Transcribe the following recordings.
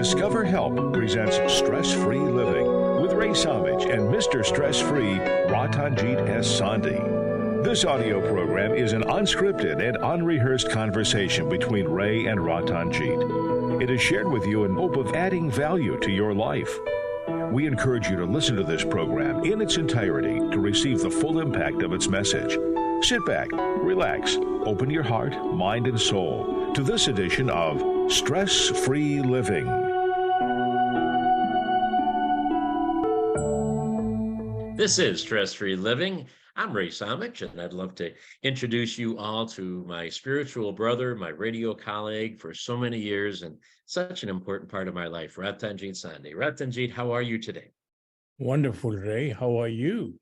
Discover Help presents Stress-Free Living with Ray Samich and Mr. Stress-Free Ratanjit S. Sandhi. This audio program is an unscripted and unrehearsed conversation between Ray and Ratanjit. It is shared with you in hope of adding value to your life. We encourage you to listen to this program in its entirety to receive the full impact of its message. Sit back, relax, open your heart, mind, and soul to this edition of Stress-Free Living. This is Stress-Free Living. I'm Ray Samich, and I'd love to introduce you all to my spiritual brother, my radio colleague for so many years, and such an important part of my life, Ratanjit Sandhi. Ratanjit, how are you today? Wonderful, Ray. How are you?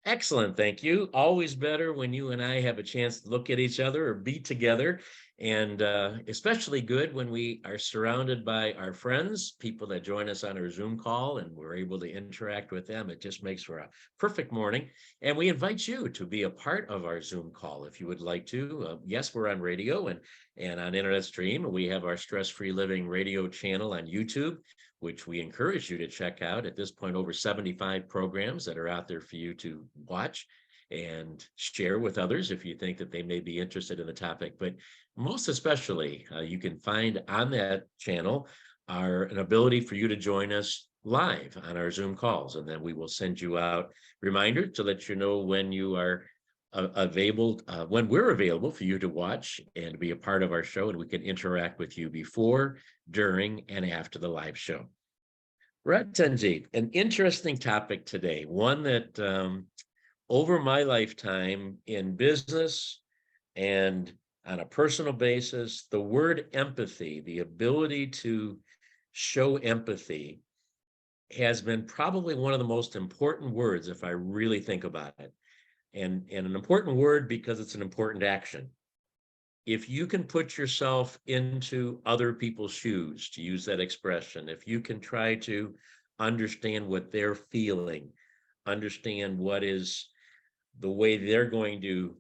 Excellent, thank you. Always better when you and I have a chance to look at each other or be together, and especially good when we are surrounded by our friends, people that join us on our Zoom call, and we're able to interact with them. It just makes for a perfect morning, and we invite you to be a part of our Zoom call if you would like to. Yes, we're on radio and on internet stream. We have our Stress-Free Living radio channel on YouTube, which we encourage you to check out. At this point, over 75 programs that are out there for you to watch and share with others if you think that they may be interested in the topic. But most especially, you can find on that channel an ability for you to join us live on our Zoom calls. And then we will send you out reminder to let you know when you are available, when we're available for you to watch and be a part of our show, and we can interact with you before, during, and after the live show. Ratanjit, an interesting topic today, one that over my lifetime in business and on a personal basis, the word empathy, the ability to show empathy, has been probably one of the most important words if I really think about it. And an important word because it's an important action. If you can put yourself into other people's shoes, to use that expression, if you can try to understand what they're feeling, understand what is the way they're going to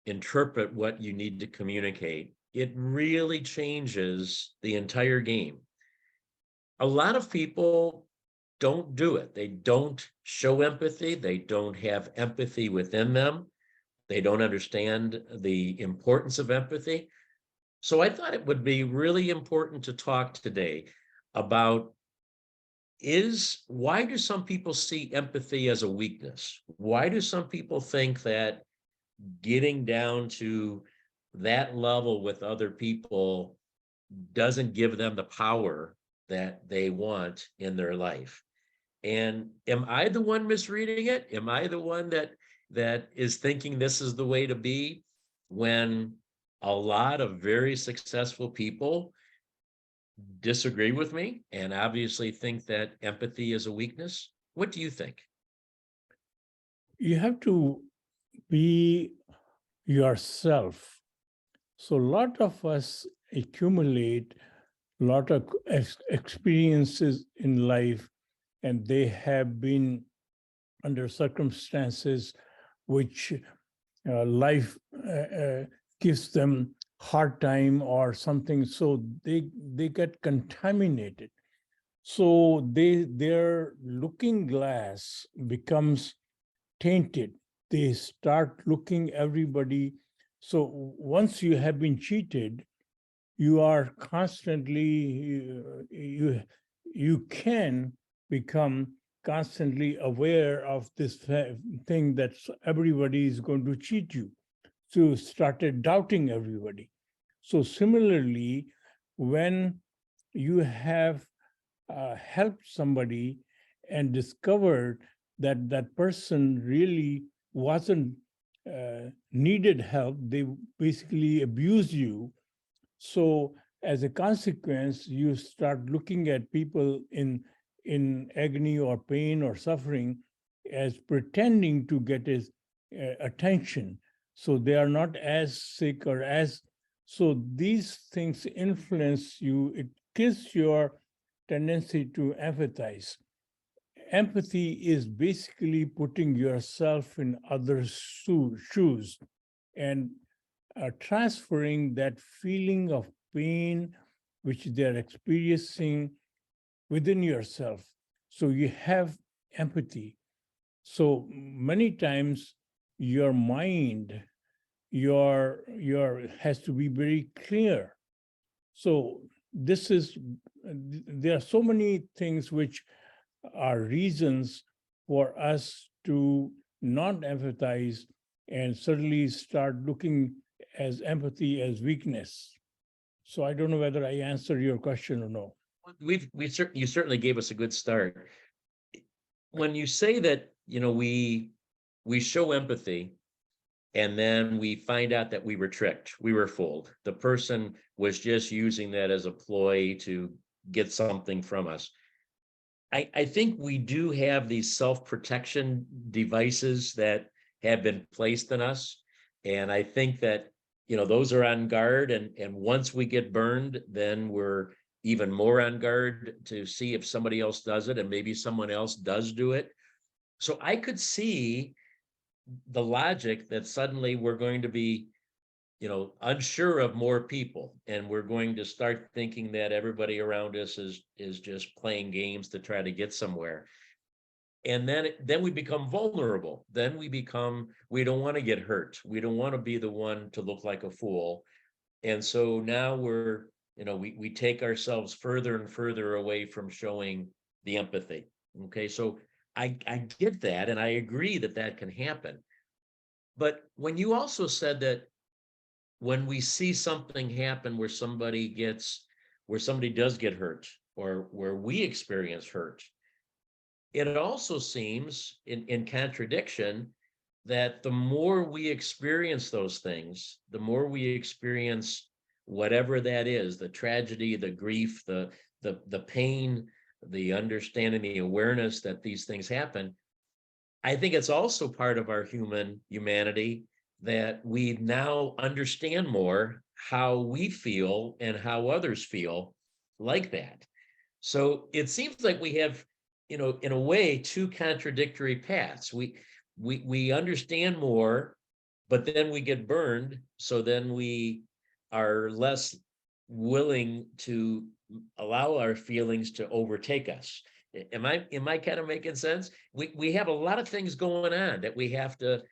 interpret what you need to communicate, it really changes the entire game. A lot of people don't do it. They don't show empathy. They don't have empathy within them. They don't understand the importance of empathy. So I thought it would be really important to talk today about why do some people see empathy as a weakness? Why do some people think that getting down to that level with other people doesn't give them the power that they want in their life? And am I the one misreading it? Am I the one that is thinking this is the way to be, when a lot of very successful people disagree with me and obviously think that empathy is a weakness? What do you think? You have to be yourself. So a lot of us accumulate a lot of experiences in life, and they have been under circumstances which life gives them hard time or something, so they get contaminated. So their looking glass becomes tainted. They start looking everybody. So once you have been cheated, you are constantly, you can become constantly aware of this thing that everybody is going to cheat you. So started doubting everybody. So similarly, when you have helped somebody and discovered that that person really wasn't needed help, they basically abuse you. So as a consequence, you start looking at people in agony or pain or suffering as pretending to get his attention. So they are not as sick or as, so these things influence you. It kills your tendency to empathize. Empathy is basically putting yourself in others' shoes and transferring that feeling of pain which they're experiencing within yourself. So you have empathy. So many times your mind, your has to be very clear. So this is, there are so many things which are reasons for us to not empathize and certainly start looking as empathy as weakness. So I don't know whether I answered your question or no. You certainly gave us a good start. When you say that, we show empathy, and then we find out that we were tricked, we were fooled. The person was just using that as a ploy to get something from us. I think we do have these self-protection devices that have been placed in us. And I think that, those are on guard. And once we get burned, then we're even more on guard to see if somebody else does it, and maybe someone else does do it. So I could see the logic that suddenly we're going to be, unsure of more people, and we're going to start thinking that everybody around us is just playing games to try to get somewhere. And then we become vulnerable. Then we don't want to get hurt. We don't want to be the one to look like a fool. And so now we take ourselves further and further away from showing the empathy. Okay, so I get that, and I agree that that can happen. But when you also said that when we see something happen where somebody does get hurt, or where we experience hurt, it also seems in contradiction that the more we experience those things, the more we experience whatever that is, the tragedy, the grief, the pain, the understanding, the awareness that these things happen. I think it's also part of our humanity that we now understand more how we feel and how others feel like that. So it seems like we have, in a way, two contradictory paths. We understand more, but then we get burned. So then we are less willing to allow our feelings to overtake us. Am I kind of making sense? We have a lot of things going on that we have to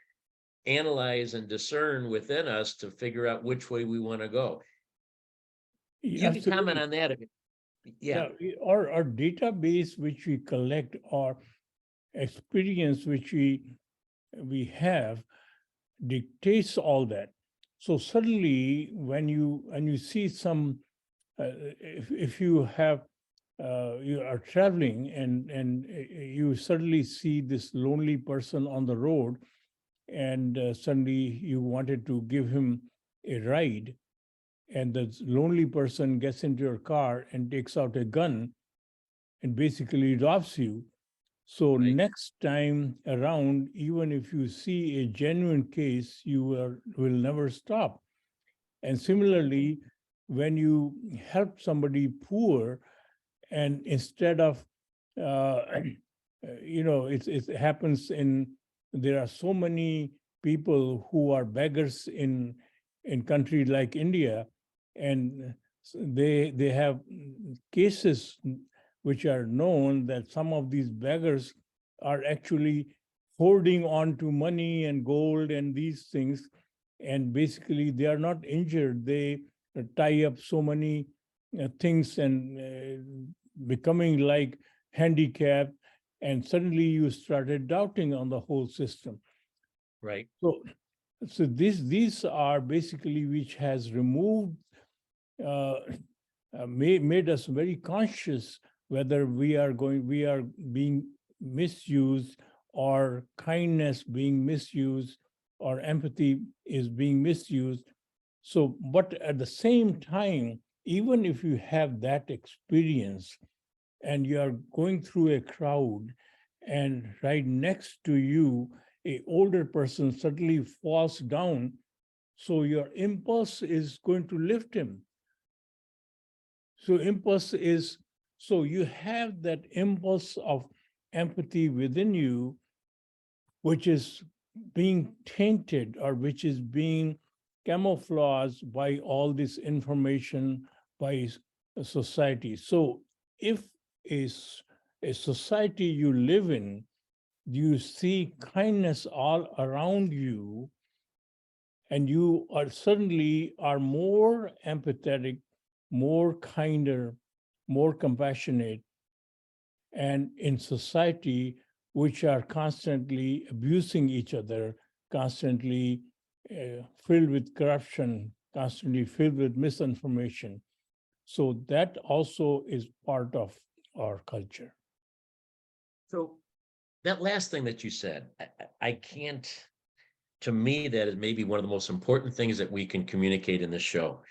analyze and discern within us to figure out which way we want to go. You can comment on that. Yeah. Our database which we collect, or experience which we have, dictates all that. So suddenly when you see some, if you have you are traveling and you suddenly see this lonely person on the road, and suddenly you wanted to give him a ride, and the lonely person gets into your car and takes out a gun and basically robs you. So Right. next time around, even if you see a genuine case, you will never stop. And similarly, when you help somebody poor, and instead of it happens there are so many people who are beggars in countries like India, and they have cases which are known that some of these beggars are actually holding on to money and gold and these things, and basically they are not injured. They tie up so many things and becoming like handicapped, and suddenly you started doubting on the whole system. Right. So these are basically which has removed, made us very conscious whether we are being misused, or kindness being misused, or empathy is being misused. So, but at the same time, even if you have that experience and you are going through a crowd, and right next to you, a older person suddenly falls down, so your impulse is going to lift him. So you have that impulse of empathy within you, which is being tainted, or which is being camouflaged by all this information, by society. So if is a society you live in, you see kindness all around you, and you are suddenly are more empathetic, more kinder, more compassionate, and in society which are constantly abusing each other, constantly filled with corruption, constantly filled with misinformation. So that also is part of our culture. So that last thing that you said, I can't, to me, that is maybe one of the most important things that we can communicate in this show.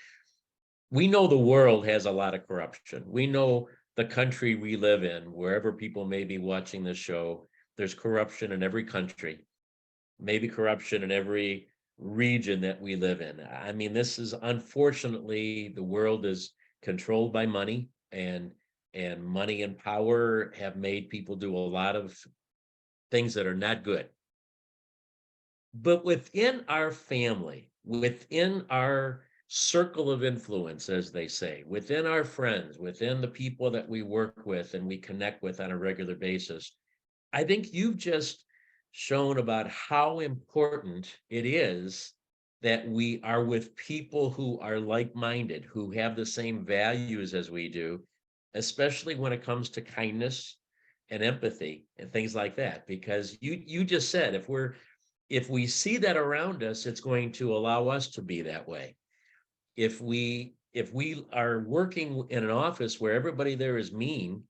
We know the world has a lot of corruption. We know the country we live in, wherever people may be watching this show, there's corruption in every country, maybe corruption in every region that we live in. I mean, this is unfortunately, the world is controlled by money, and money and power have made people do a lot of things that are not good. But within our family, within our circle of influence, as they say, within our friends, within the people that we work with and we connect with on a regular basis, I think you've just shown about how important it is that we are with people who are like-minded, who have the same values as we do, especially when it comes to kindness and empathy and things like that. Because you just said, if we see that around us, it's going to allow us to be that way. If we are working in an office where everybody there is mean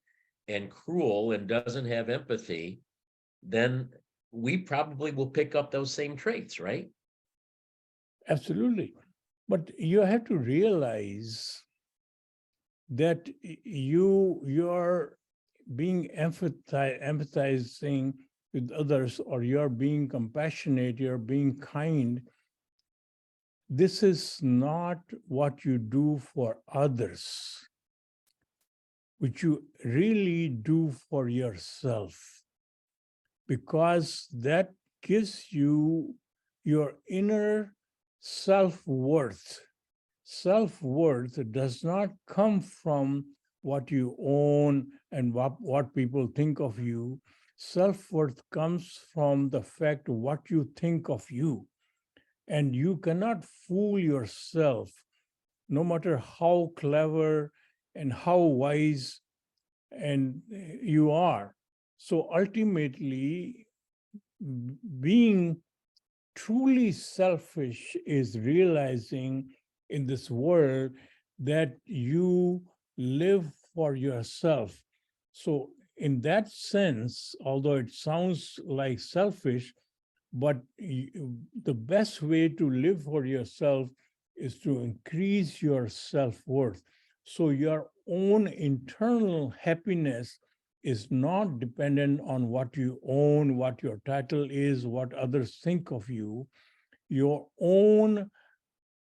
and cruel and doesn't have empathy, then we probably will pick up those same traits, right? Absolutely. But you have to realize that you're being empathizing with others, or you're being compassionate, you're being kind. This is not what you do for others, which you really do for yourself, because that gives you your inner self-worth. Self-worth does not come from what you own and what people think of you. Self-worth comes from the fact of what you think of you. And you cannot fool yourself, no matter how clever and how wise and you are. So ultimately, being truly selfish is realizing in this world that you live for yourself. So in that sense, although it sounds like selfish, but the best way to live for yourself is to increase your self-worth. So your own internal happiness is not dependent on what you own, what your title is, what others think of you. Your own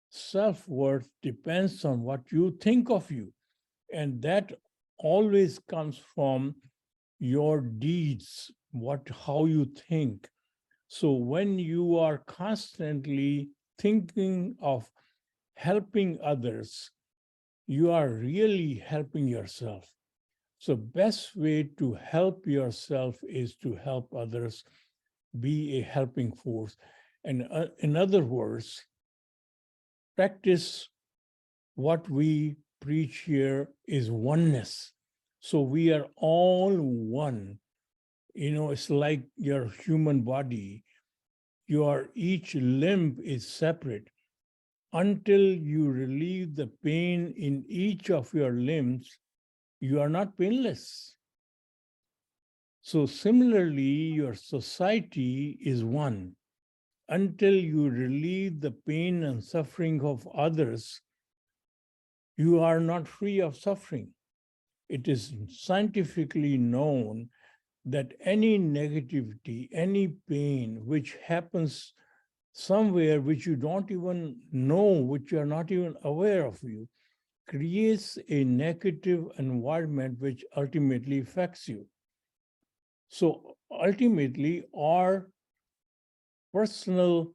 self-worth depends on what you think of you. And that always comes from your deeds, how you think. So when you are constantly thinking of helping others, you are really helping yourself. So best way to help yourself is to help others, be a helping force. And in other words, practice what we preach here is oneness. So we are all one. It's like your human body. Each limb is separate. Until you relieve the pain in each of your limbs, you are not painless. So similarly, your society is one. Until you relieve the pain and suffering of others, you are not free of suffering. It is scientifically known that any negativity, any pain which happens somewhere which you don't even know, which you're not even aware of you, creates a negative environment which ultimately affects you. So ultimately, our personal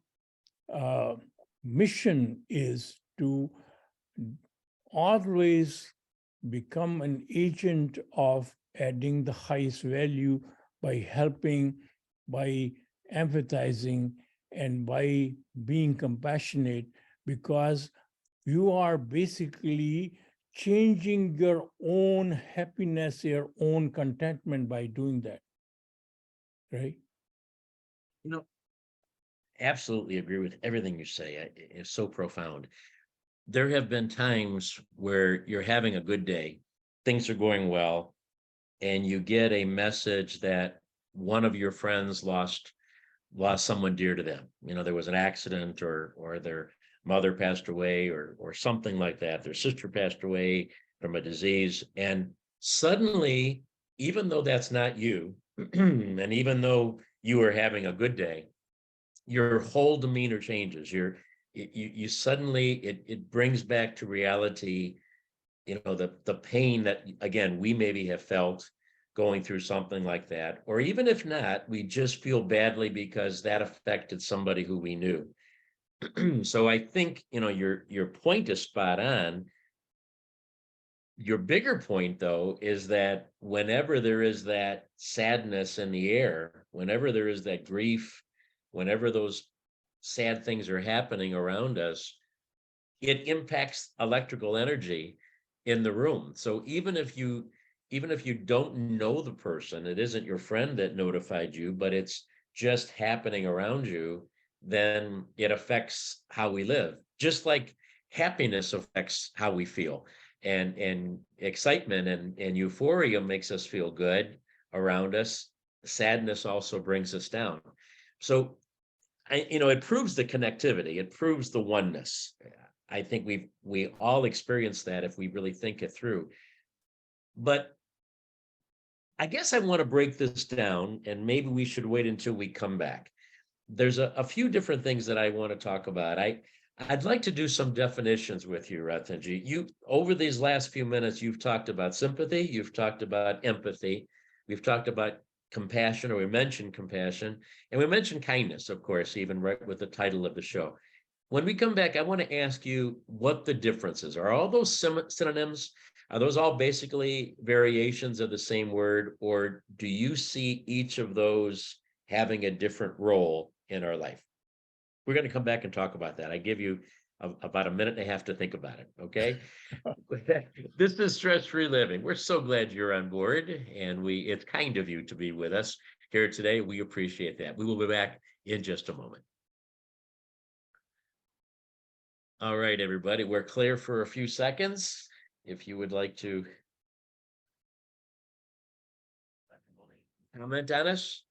mission is to always become an agent of adding the highest value by helping, by empathizing, and by being compassionate, because you are basically changing your own happiness, your own contentment by doing that, right? You know, absolutely agree with everything you say. It's so profound. There have been times where you're having a good day, things are going well, and you get a message that one of your friends lost someone dear to them. You know, there was an accident, or their mother passed away, or something like that. Their sister passed away from a disease. And suddenly, even though that's not you, and even though you are having a good day, your whole demeanor changes. You suddenly, it brings back to reality, you know, the pain that, again, we maybe have felt going through something like that. Or even if not, we just feel badly because that affected somebody who we knew. So I think, you know, your point is spot on. Your bigger point, though, is that whenever there is that sadness in the air, whenever there is that grief, whenever those sad things are happening around us, it impacts electrical energy in the room. So even if you don't know the person, it isn't your friend that notified you, but it's just happening around you, then it affects how we live. Just like happiness affects how we feel, and excitement and euphoria makes us feel good around us. Sadness also brings us down. So it proves the connectivity. It proves the oneness. I think we all experience that if we really think it through. But I guess I want to break this down, and maybe we should wait until we come back. There's a few different things that I want to talk about. I'd like to do some definitions with you, Ratanjit. You, over these last few minutes, you've talked about sympathy, you've talked about empathy, we've talked about compassion, or we mentioned compassion, and we mentioned kindness, of course, even right with the title of the show. When we come back, I want to ask you what the differences are. All those synonyms, are those all basically variations of the same word, or do you see each of those having a different role in our life? We're going to come back and talk about that. I give you about a minute and a half to think about it. Okay. This is Stress-Free Living. We're so glad you're on board, and it's kind of you to be with us here today. We appreciate that. We will be back in just a moment. All right, everybody, we're clear for a few seconds. If you would like to comment on us,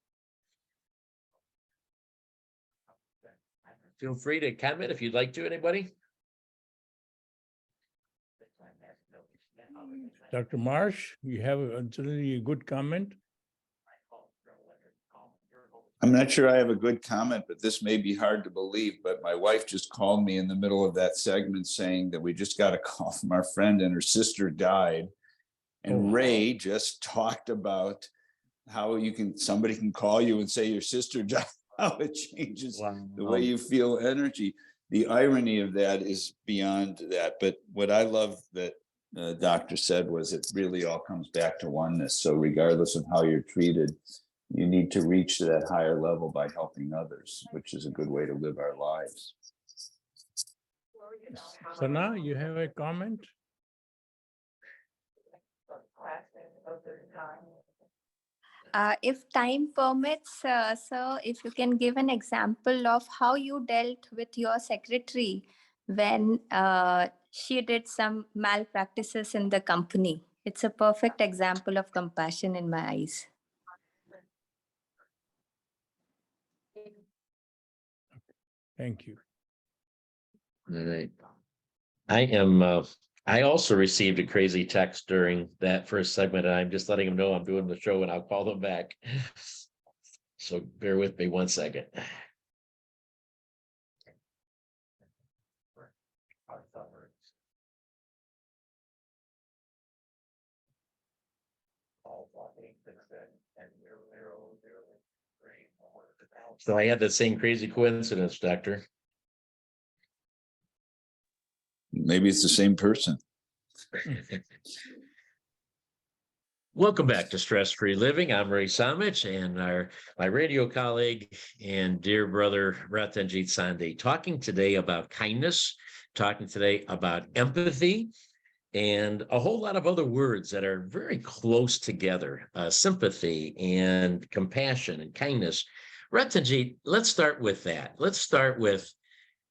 feel free to comment if you'd like to. Anybody? Dr. Marsh, you have a good comment? I'm not sure I have a good comment, but this may be hard to believe, but my wife just called me in the middle of that segment saying that we just got a call from our friend and her sister died. And Ray just talked about how somebody can call you and say your sister died, how it changes the way you feel energy. The irony of that is beyond that. But what I love that the doctor said was it really all comes back to oneness. So regardless of how you're treated, you need to reach to that higher level by helping others, which is a good way to live our lives. Sana, you have a comment? If time permits, sir, if you can give an example of how you dealt with your secretary when she did some malpractices in the company. It's a perfect example of compassion in my eyes. Thank you. All right. I also received a crazy text during that first segment, and I'm just letting them know I'm doing the show, and I'll call them back. So bear with me 1 second. So I had the same crazy coincidence, Doctor. Maybe it's the same person. Welcome back to Stress Free Living. I'm Ray Samich and my radio colleague and dear brother Ratanjit Sandhi, talking today about kindness, talking today about empathy, and a whole lot of other words that are very close together, sympathy and compassion and kindness. Ratanjit, let's start with that. Let's start with,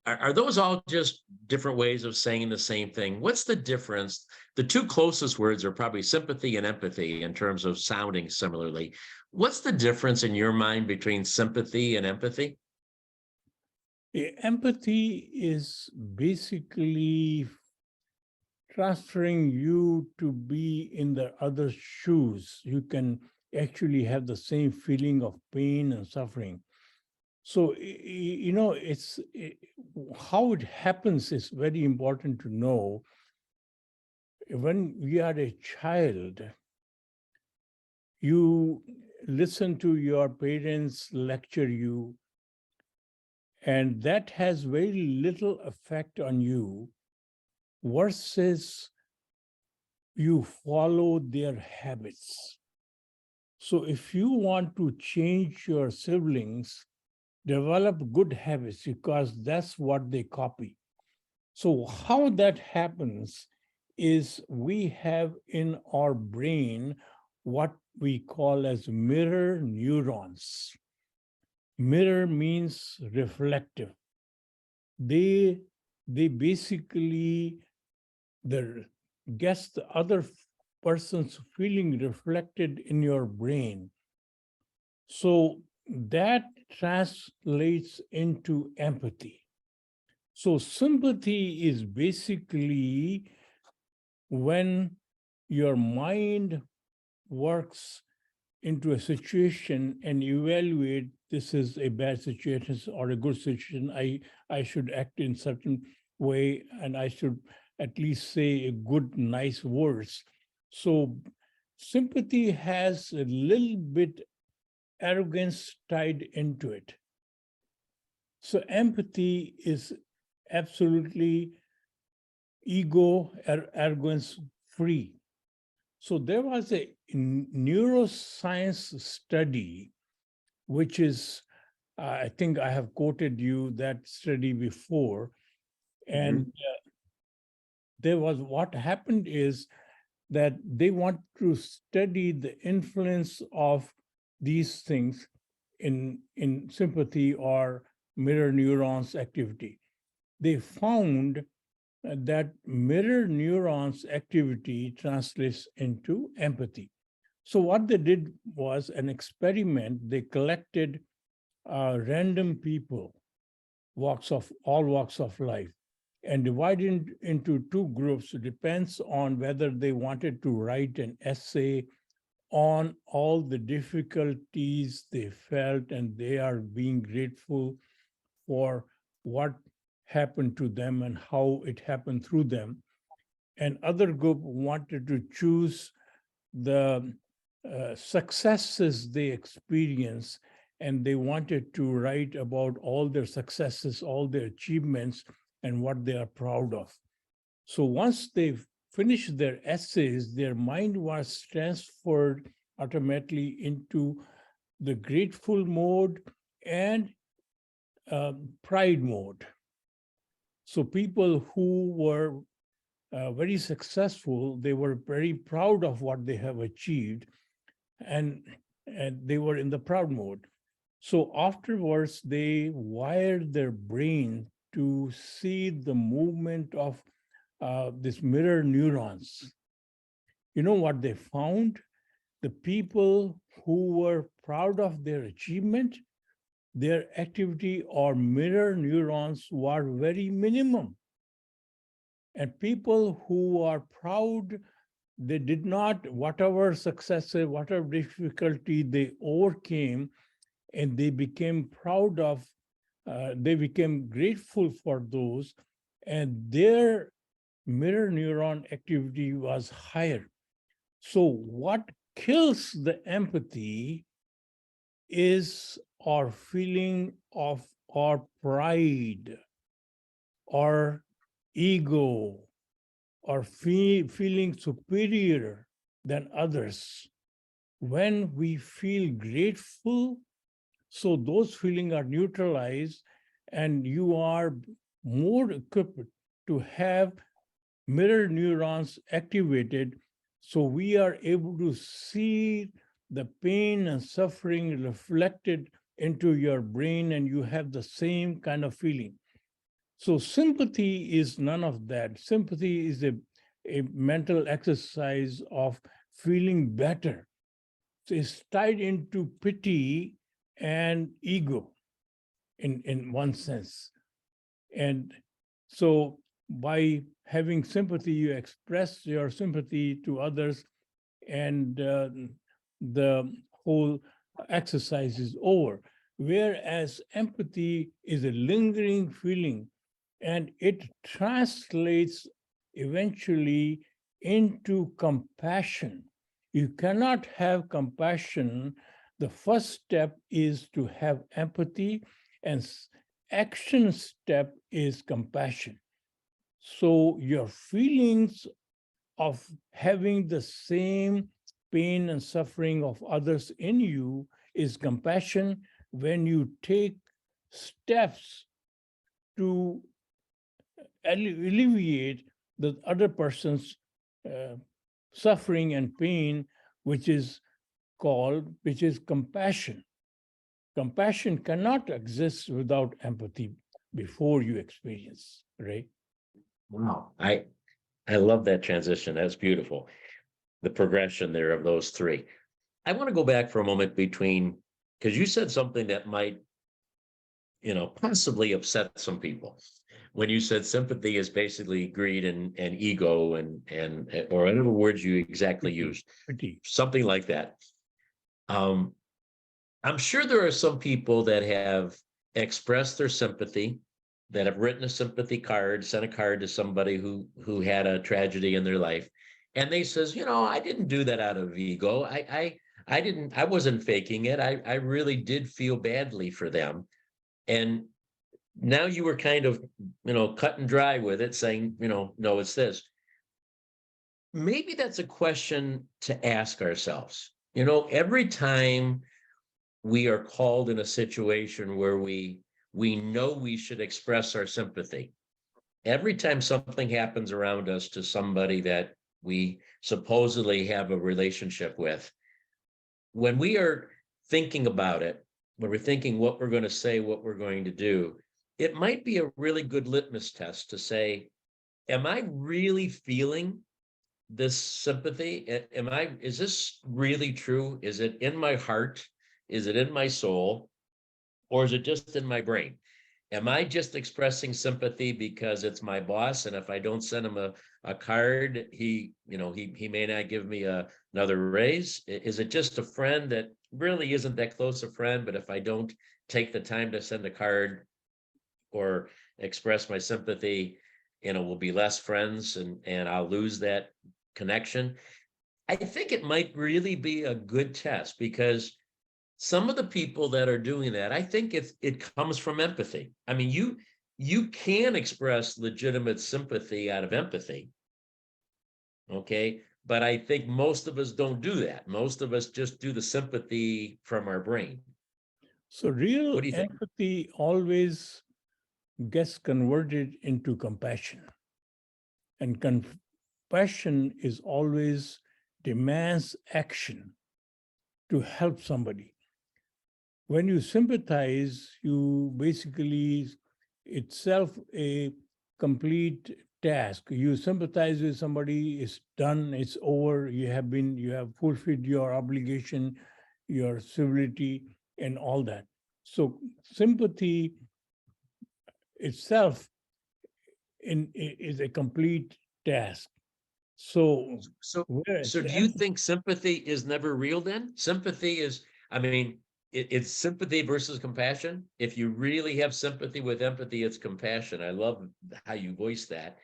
are those all just different ways of saying the same thing? What's the difference? The two closest words are probably sympathy and empathy in terms of sounding similarly. What's the difference in your mind between sympathy and empathy? Empathy is basically transferring you to be in the other's shoes. You can actually have the same feeling of pain and suffering. So, how it happens is very important to know. When we are a child, you listen to your parents lecture you, and that has very little effect on you versus you follow their habits. So if you want to change your siblings, develop good habits because that's what they copy. So how that happens is we have in our brain what we call as mirror neurons. Mirror means reflective. They basically gets the other person's feeling reflected in your brain. So that translates into empathy. So sympathy is basically when your mind works into a situation and evaluate this is a bad situation or a good situation. I should act in certain way and I should at least say a good, nice words. So sympathy has a little bit arrogance tied into it. So empathy is absolutely ego, arrogance free. So there was a neuroscience study, which is, I think I have quoted you that study before. And there was, what happened is that they want to study the influence of these things in sympathy or mirror neurons activity. They found that mirror neurons activity translates into empathy. So what they did was an experiment. They collected random people, all walks of life, and divided into two groups. It depends on whether they wanted to write an essay on all the difficulties they felt, and they are being grateful for what happened to them and how it happened through them. And other group wanted to choose the successes they experience, and they wanted to write about all their successes, all their achievements, and what they are proud of. So once they finished their essays, their mind was transferred automatically into the grateful mode and pride mode. So people who were very successful, they were very proud of what they have achieved, and they were in the proud mode. So afterwards, they wired their brain to see the movement of this mirror neurons. You know what they found? The people who were proud of their achievement, their activity or mirror neurons were very minimum. And people who are proud, they did not, whatever successes, whatever difficulty they overcame, and they became proud of, they became grateful for those, and their mirror neuron activity was higher. So what kills the empathy is our feeling of our pride, our ego, or feeling superior than others. when we feel grateful, so those feelings are neutralized and you are more equipped to have mirror neurons activated. So we are able to see the pain and suffering reflected into your brain, and you have the same kind of feeling. So sympathy is none of that. Sympathy is a mental exercise of feeling better. So it's tied into pity and ego in one sense. And so by having sympathy, you express your sympathy to others, and the whole exercise is over. Whereas empathy is a lingering feeling, and it translates eventually into compassion. You cannot have compassion. The first step is to have empathy, and action step is compassion. So your feelings of having the same pain and suffering of others in you is compassion. When you take steps to alleviate the other person's suffering and pain, which is compassion. Compassion cannot exist without empathy before you experience, right? Wow. I love that transition. That's beautiful. The progression there of those three. I want to go back for a moment between, because you said something that might, possibly upset some people. When you said sympathy is basically greed and ego and or whatever words you exactly used, Pity. something like that. I'm sure there are some people that have expressed their sympathy, that have written a sympathy card, sent a card to somebody who had a tragedy in their life, and they says, I didn't do that out of ego. I wasn't faking it. I really did feel badly for them. And now you were kind of, cut and dry with it, saying, no, it's this. Maybe that's a question to ask ourselves. Every time we are called in a situation where we know we should express our sympathy, every time something happens around us to somebody that we supposedly have a relationship with, when we are thinking about it, when we're thinking what we're going to say, what we're going to do, it might be a really good litmus test to say, am I really feeling this sympathy? Is this really true? Is it in my heart? Is it in my soul? Or is it just in my brain? Am I just expressing sympathy because it's my boss, and if I don't send him a card, he may not give me another raise? Is it just a friend that really isn't that close a friend, but if I don't take the time to send a card or express my sympathy, we'll be less friends and I'll lose that connection? I think it might really be a good test, because some of the people that are doing that, I think it comes from empathy. I mean, you can express legitimate sympathy out of empathy. Okay. But I think most of us don't do that. Most of us just do the sympathy from our brain. So real What do you think? empathy always gets converted into compassion. And compassion is always demands action to help somebody. When you sympathize, you basically itself a complete task. You sympathize with somebody, it's done, it's over, you have fulfilled your obligation, your civility, and all that. So sympathy itself is a complete task. So So do you think sympathy is never real then? Sympathy is, I mean, it's sympathy versus compassion. If you really have sympathy with empathy, it's compassion. I love how you voice that.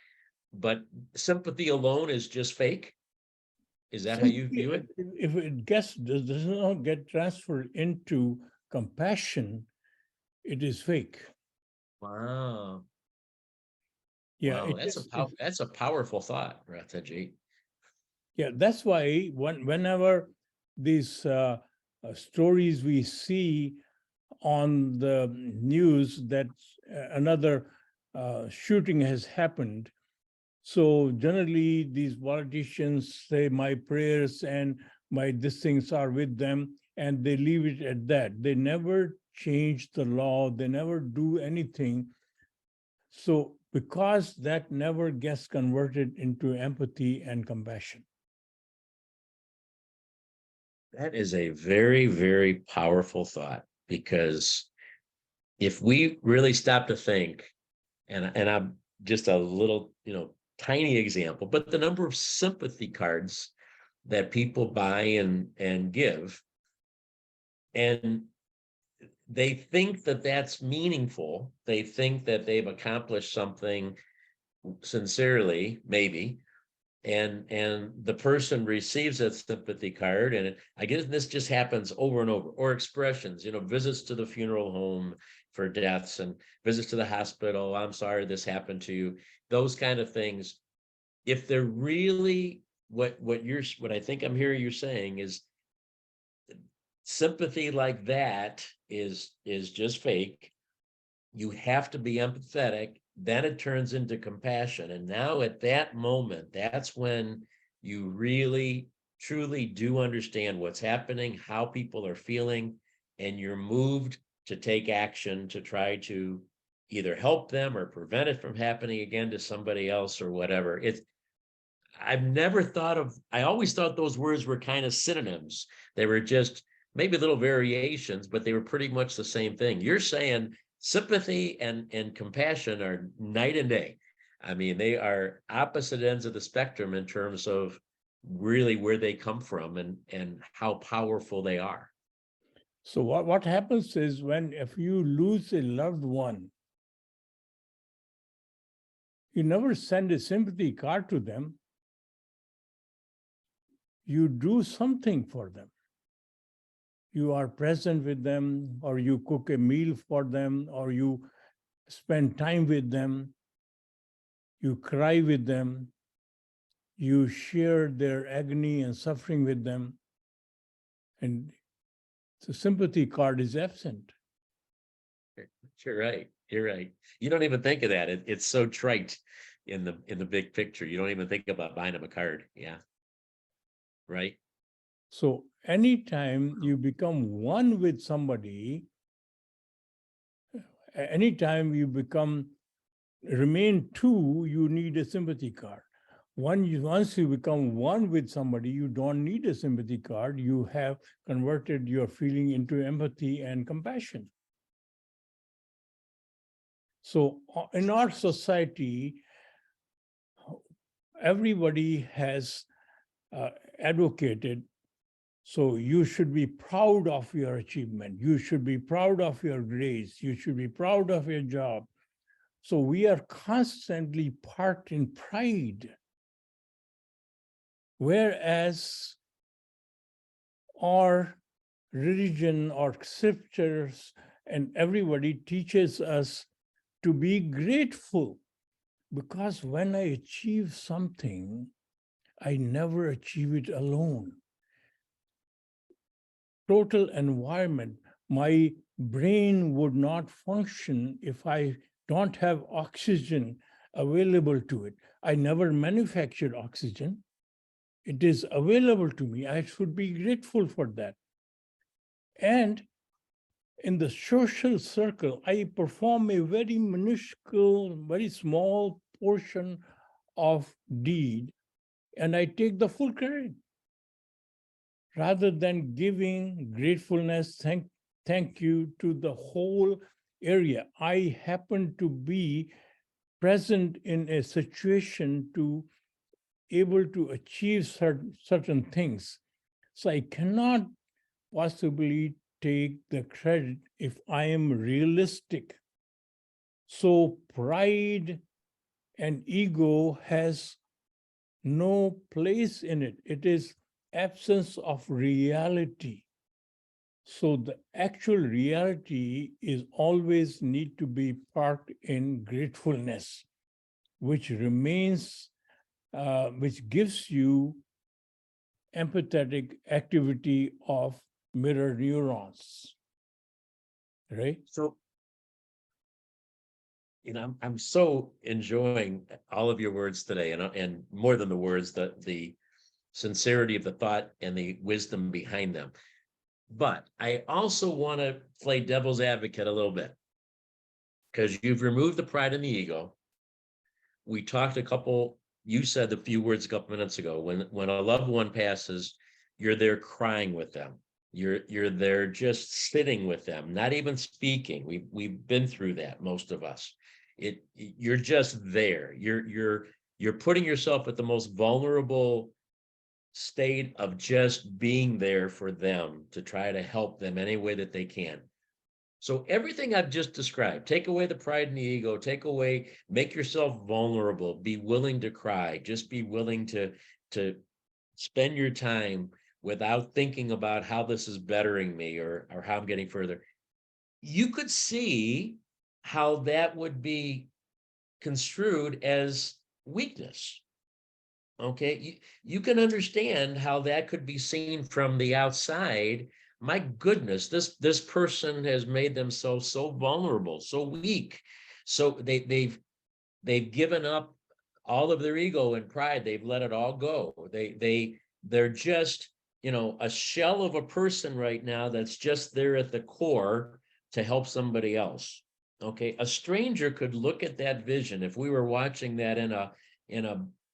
But sympathy alone is just fake. Is that how you view it? If it does not get transferred into compassion, it is fake. Wow. Yeah, Wow, that's a powerful thought, Ratanjit. yeah. That's why whenever these stories we see on the news that another shooting has happened. So generally, these politicians say, my prayers and my these things are with them, and they leave it at that. They never change the law. They never do anything. So because that never gets converted into empathy and compassion. That is a very, very powerful thought, because if we really stop to think, and I'm just a little, tiny example, but the number of sympathy cards that people buy and give, and they think that that's meaningful. They think that they've accomplished something sincerely, maybe, and the person receives that sympathy card, and I guess this just happens over and over. Or expressions, visits to the funeral home for deaths, and visits to the hospital. I'm sorry this happened to you. Those kind of things. If they're really what I think I'm hearing you saying is, sympathy like that is just fake. You have to be empathetic. Then it turns into compassion. And now at that moment, that's when you really, truly do understand what's happening, how people are feeling, and you're moved to take action to try to either help them or prevent it from happening again to somebody else or whatever. I always thought those words were kind of synonyms. They were just maybe little variations, but they were pretty much the same thing. You're saying sympathy and compassion are night and day. I mean, they are opposite ends of the spectrum in terms of really where they come from and how powerful they are. So what happens is, if you lose a loved one, you never send a sympathy card to them. You do something for them. You are present with them, or you cook a meal for them, or you spend time with them. You cry with them. You share their agony and suffering with them. And the sympathy card is absent. You're right. You're right. You don't even think of that. It's so trite in the big picture. You don't even think about buying them a card. Yeah. Right. So anytime you become one with somebody, anytime you remain two, you need a sympathy card. Once you become one with somebody, you don't need a sympathy card. You have converted your feeling into empathy and compassion. So in our society, everybody has advocated, so you should be proud of your achievement. You should be proud of your grades. You should be proud of your job. So we are constantly parked in pride. Whereas our religion, our scriptures, and everybody teaches us to be grateful, because when I achieve something, I never achieve it alone. Total environment, my brain would not function if I don't have oxygen available to it. I never manufactured oxygen. It is available to me. I should be grateful for that. And in the social circle, I perform a very minuscule, very small portion of deed, and I take the full credit. Rather than giving gratefulness, thank you to the whole area. I happen to be present in a situation to able to achieve certain things. So I cannot possibly take the credit if I am realistic. So pride and ego has no place in it. It is absence of reality. So the actual reality is always need to be parked in gratefulness, which remains, which gives you empathetic activity of mirror neurons, right? So, I'm so enjoying all of your words today, and more than the words, the sincerity of the thought and the wisdom behind them. But I also want to play devil's advocate a little bit, because you've removed the pride and the ego. We talked you said a few words a couple minutes ago, when a loved one passes, you're there crying with them. You're there just sitting with them, not even speaking. We've been through that, most of us. You're just there. You're putting yourself at the most vulnerable state of just being there for them, to try to help them any way that they can. So everything I've just described, take away the pride and the ego, make yourself vulnerable, be willing to cry, just be willing to spend your time without thinking about how this is bettering me or how I'm getting further. You could see how that would be construed as weakness. Okay, you can understand how that could be seen from the outside. My goodness, this person has made themselves so vulnerable, so weak. So they've given up all of their ego and pride. They've let it all go. They're just, a shell of a person right now that's just there at the core to help somebody else. Okay, a stranger could look at that vision. If we were watching that in a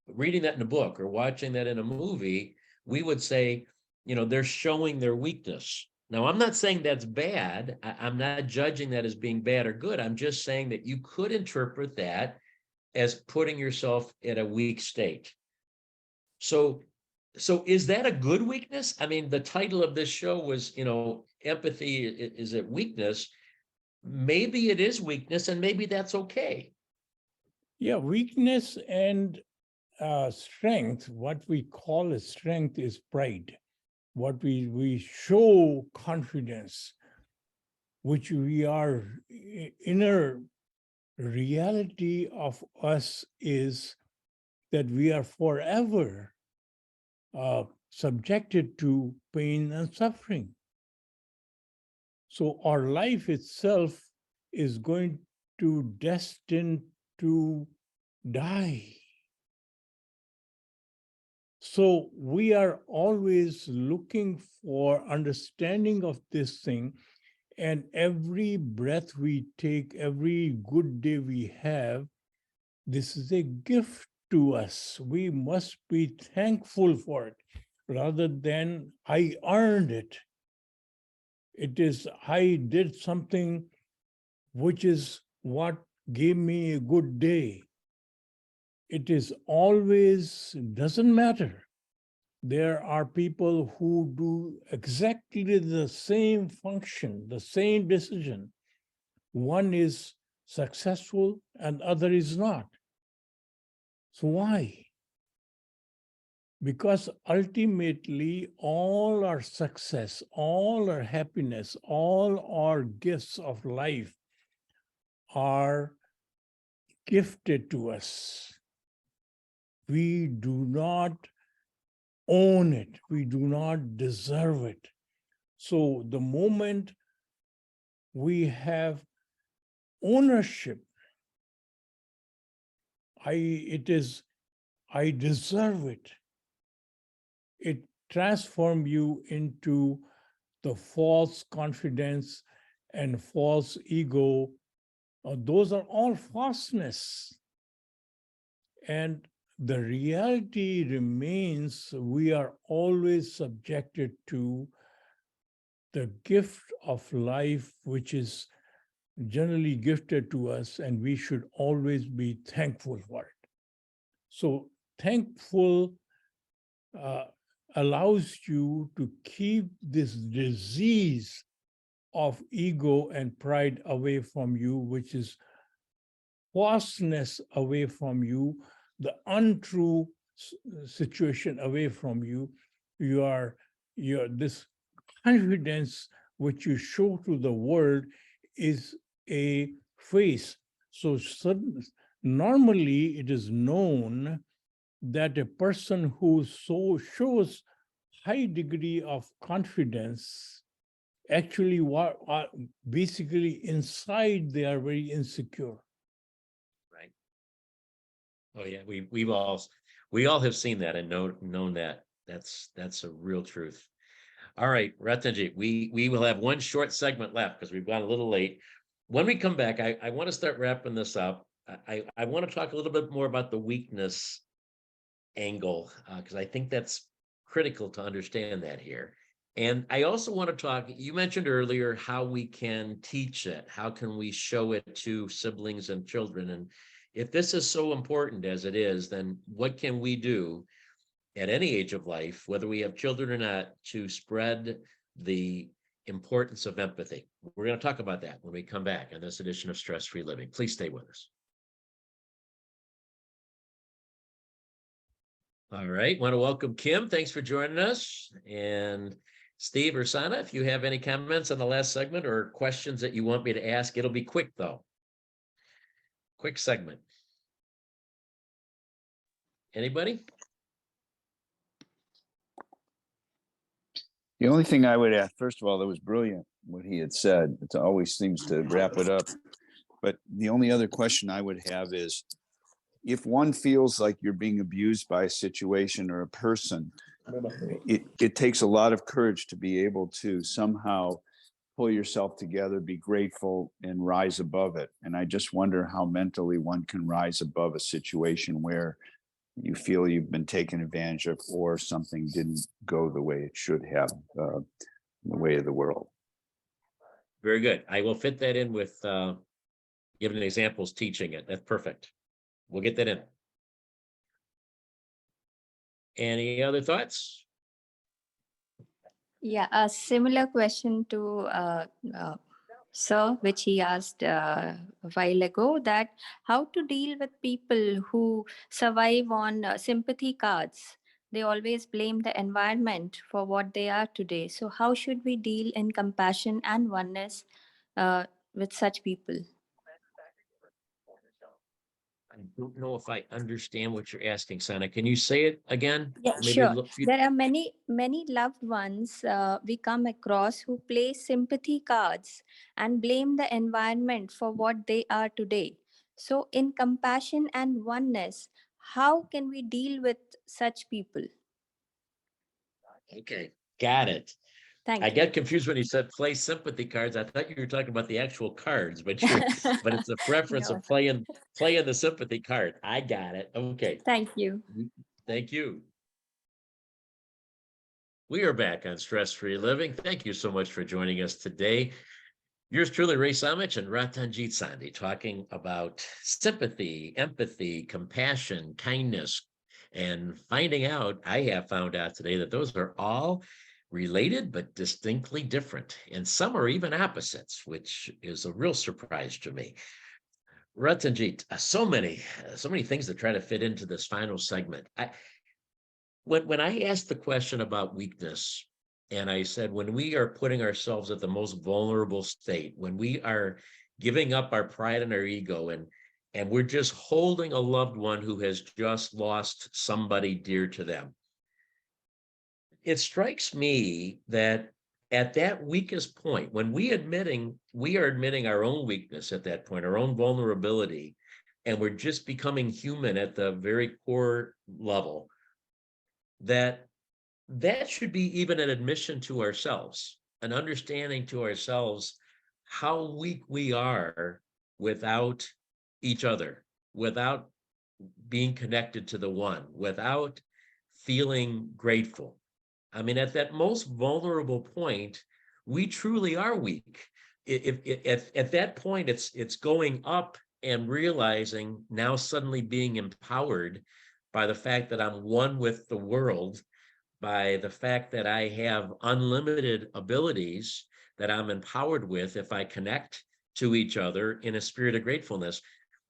reading that in a book or watching that in a movie, we would say, they're showing their weakness. Now, I'm not saying that's bad. I'm not judging that as being bad or good. I'm just saying that you could interpret that as putting yourself in a weak state. So is that a good weakness? I mean, the title of this show was, empathy, is it weakness? Maybe it is weakness, and maybe that's okay. Yeah, weakness and strength, what we call a strength is pride. What we show confidence, which we are inner reality of us is that we are forever subjected to pain and suffering. So our life itself is going to destined to die. So we are always looking for understanding of this thing, and every breath we take, every good day we have, this is a gift to us. We must be thankful for it rather than I earned it. It is I did something which is what gave me a good day. It is always, doesn't matter. There are people who do exactly the same function, the same decision. One is successful and other is not. So why? Because ultimately all our success, all our happiness, all our gifts of life are gifted to us. We do not own it. We do not deserve it. So the moment we have ownership, I deserve it. It transforms you into the false confidence and false ego. Those are all falseness. And the reality remains we are always subjected to the gift of life, which is generally gifted to us, and we should always be thankful for it. So thankful allows you to keep this disease of ego and pride away from you, which is falseness away from you, the untrue situation away from you. Your this confidence which you show to the world is a face. So normally it is known that a person who shows high degree of confidence, actually what are basically inside they are very insecure. Right. Oh yeah, we all have seen that and known that. That's a real truth. All right, Ratanjit, we will have one short segment left because we've gone a little late. When we come back, I want to start wrapping this up. I want to talk a little bit more about the weakness angle because I think that's critical to understand that here. And I also want to talk, you mentioned earlier how we can teach it. How can we show it to siblings and children? And if this is so important as it is, then what can we do at any age of life, whether we have children or not, to spread the importance of empathy? We're going to talk about that when we come back on this edition of Stress Free Living. Please stay with us. All right, want to welcome Kim. Thanks for joining us. And Steve or Sana, if you have any comments on the last segment or questions that you want me to ask, it'll be quick though. Quick segment. Anybody? The only thing I would add, first of all, that was brilliant what he had said. It always seems to wrap it up. But the only other question I would have is, if one feels like you're being abused by a situation or a person, it takes a lot of courage to be able to somehow pull yourself together, be grateful, and rise above it. And I just wonder how mentally one can rise above a situation where you feel you've been taken advantage of or something didn't go the way it should have, the way of the world. Very good. I will fit that in with giving examples, teaching it. That's perfect. We'll get that in. Any other thoughts? Yeah, a similar question to Sir, which he asked a while ago, that how to deal with people who survive on sympathy cards. They always blame the environment for what they are today. So how should we deal in compassion and oneness with such people? I don't know if I understand what you're asking, Sana. Can you say it again? Yeah, Maybe sure. There are many loved ones we come across who play sympathy cards and blame the environment for what they are today. So, in compassion and oneness, how can we deal with such people? Okay, got it. Thank I you. get confused when you said play sympathy cards. I thought you were talking about the actual cards, but it's the preference No, of playing the sympathy card. I got it. Okay. thank you. Thank you. We are back on Stress Free Living. Thank you so much for joining us today. Yours truly, Ray Samich and Ratanjit Sandhi, talking about sympathy, empathy, compassion, kindness, and I have found out today that those are all related but distinctly different, and some are even opposites, which is a real surprise to me. Ratanjit, so many things to try to fit into this final segment. When I asked the question about weakness, and I said, when we are putting ourselves at the most vulnerable state, when we are giving up our pride and our ego, and we're just holding a loved one who has just lost somebody dear to them, it strikes me that at that weakest point, when we are admitting our own weakness at that point, our own vulnerability, and we're just becoming human at the very core level, that should be even an admission to ourselves, an understanding to ourselves how weak we are without each other, without being connected to the one, without feeling grateful. I mean, at that most vulnerable point, we truly are weak. At that point, it's going up and realizing, now suddenly being empowered by the fact that I'm one with the world, by the fact that I have unlimited abilities that I'm empowered with if I connect to each other in a spirit of gratefulness.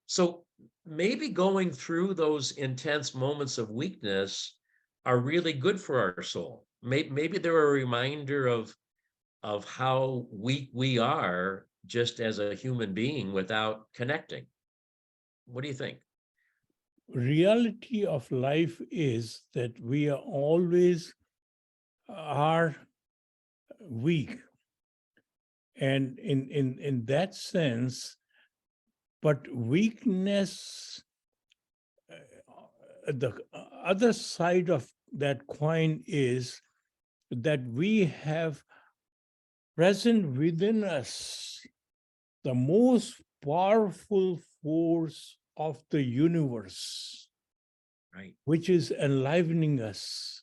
So maybe going through those intense moments of weakness are really good for our soul. Maybe they're a reminder of how weak we are just as a human being without connecting. What do you think? Reality of life is that we are always are weak. And in that sense, but weakness, the other side of that coin is that we have present within us the most powerful force of the universe, Right. which is enlivening us.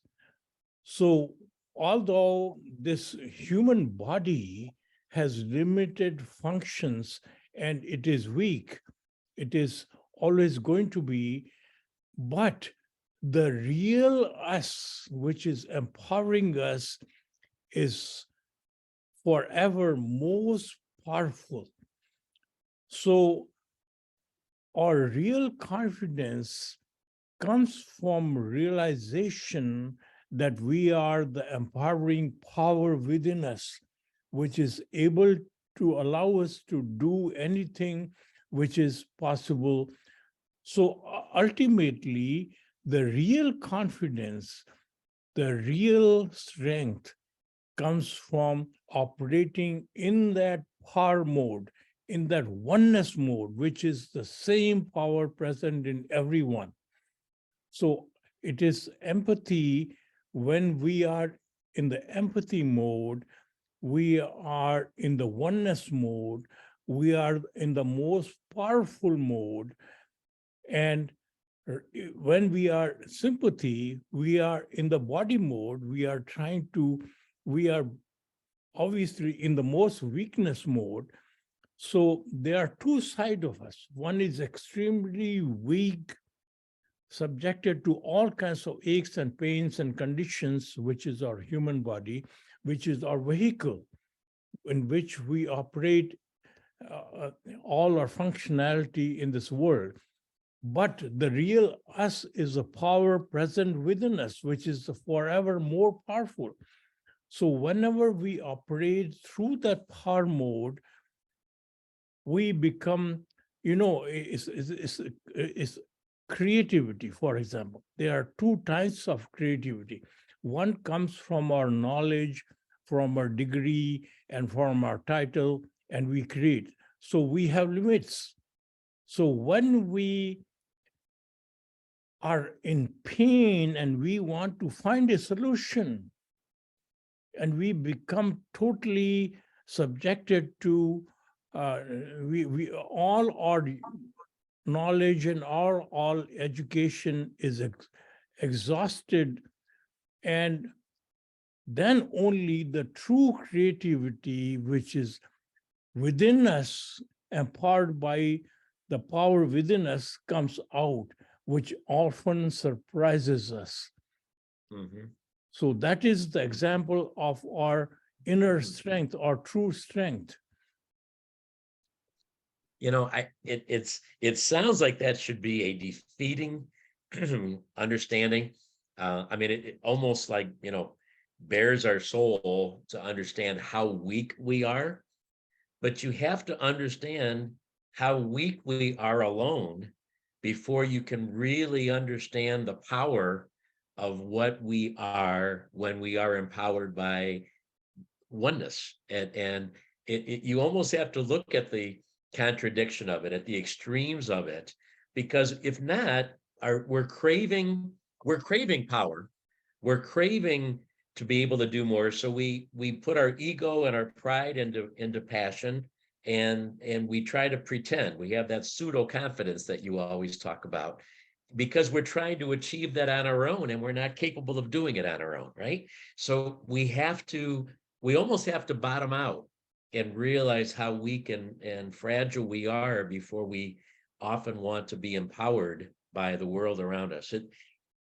So, although this human body has limited functions and it is weak, it is always going to be, but the real us, which is empowering us, is forever most powerful. So, our real confidence comes from realization that we are the empowering power within us, which is able to allow us to do anything which is possible. So ultimately, the real confidence, the real strength comes from operating in that power mode, in that oneness mode, which is the same power present in everyone. So it is empathy. When we are in the empathy mode, we are in the oneness mode, we are in the most powerful mode. And when we are sympathy, we are in the body mode, we are obviously in the most weakness mode. So there are two sides of us. One is extremely weak, subjected to all kinds of aches and pains and conditions, which is our human body, which is our vehicle in which we operate all our functionality in this world. But the real us is a power present within us, which is forever more powerful. So whenever we operate through that power mode, we become, it's creativity, for example. There are two types of creativity. One comes from our knowledge, from our degree, and from our title, and we create. So we have limits. So when we are in pain and we want to find a solution, and we become totally subjected to we all our knowledge and all education is exhausted, and then only the true creativity, which is within us, empowered by the power within us, comes out, which often surprises us. Mhm. So that is the example of our inner strength, our true strength. It sounds like that should be a defeating understanding. I mean, it almost like, bears our soul to understand how weak we are, but you have to understand how weak we are alone before you can really understand the power of what we are when we are empowered by oneness. And you almost have to look at the contradiction of it, at the extremes of it, because if not, we're craving power, we're craving to be able to do more. So we put our ego and our pride into passion, and we try to pretend. We have that pseudo confidence that you always talk about, because we're trying to achieve that on our own, and we're not capable of doing it on our own, right? So we almost have to bottom out and realize how weak and fragile we are before we often want to be empowered by the world around us.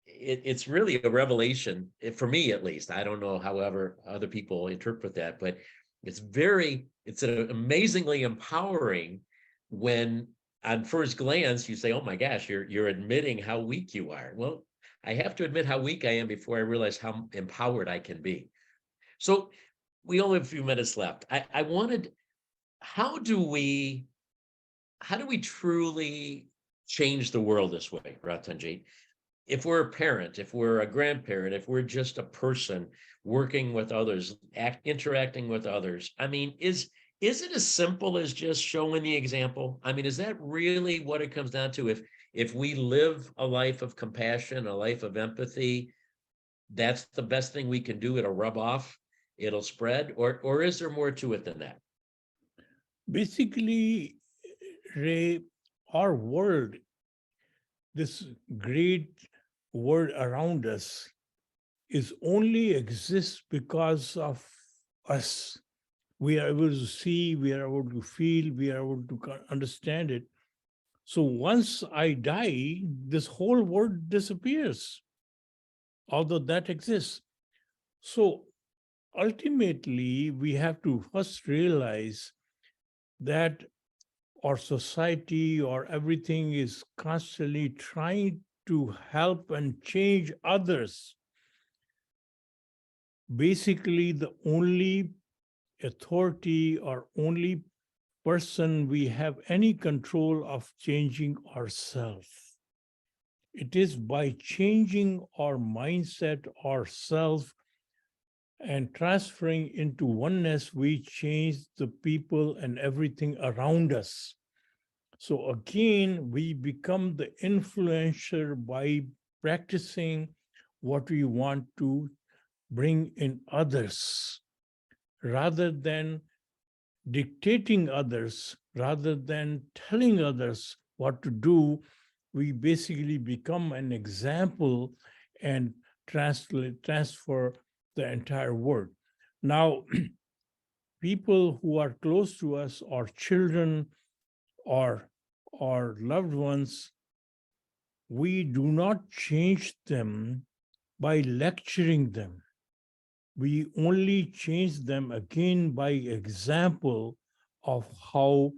It's really a revelation, for me at least. I don't know however other people interpret that, but it's amazingly empowering when on first glance you say, oh my gosh, you're admitting how weak you are. Well, I have to admit how weak I am before I realize how empowered I can be. So we only have a few minutes left. I wanted, how do we truly change the world this way, Ratanjit? if we're a parent, if we're a grandparent, if we're just a person working with others, interacting with others, I mean, is it as simple as just showing the example? I mean, is that really what it comes down to? If we live a life of compassion, a life of empathy, that's the best thing we can do. It'll rub off, it'll spread, or is there more to it than that? Basically, Ray, our world, this great world around us, is only exists because of us. We are able to see, we are able to feel, we are able to understand it. So once I die, this whole world disappears, although that exists. So ultimately, we have to first realize that our society or everything is constantly trying to help and change others. Basically, the only authority or only person we have any control of changing ourselves. It is by changing our mindset, ourselves, and transferring into oneness, we change the people and everything around us. So again, we become the influencer by practicing what we want to bring in others, rather than dictating others, rather than telling others what to do. We basically become an example and transfer the entire world. Now, people who are close to us, our children, or our loved ones, we do not change them by lecturing them. We only change them again by example of how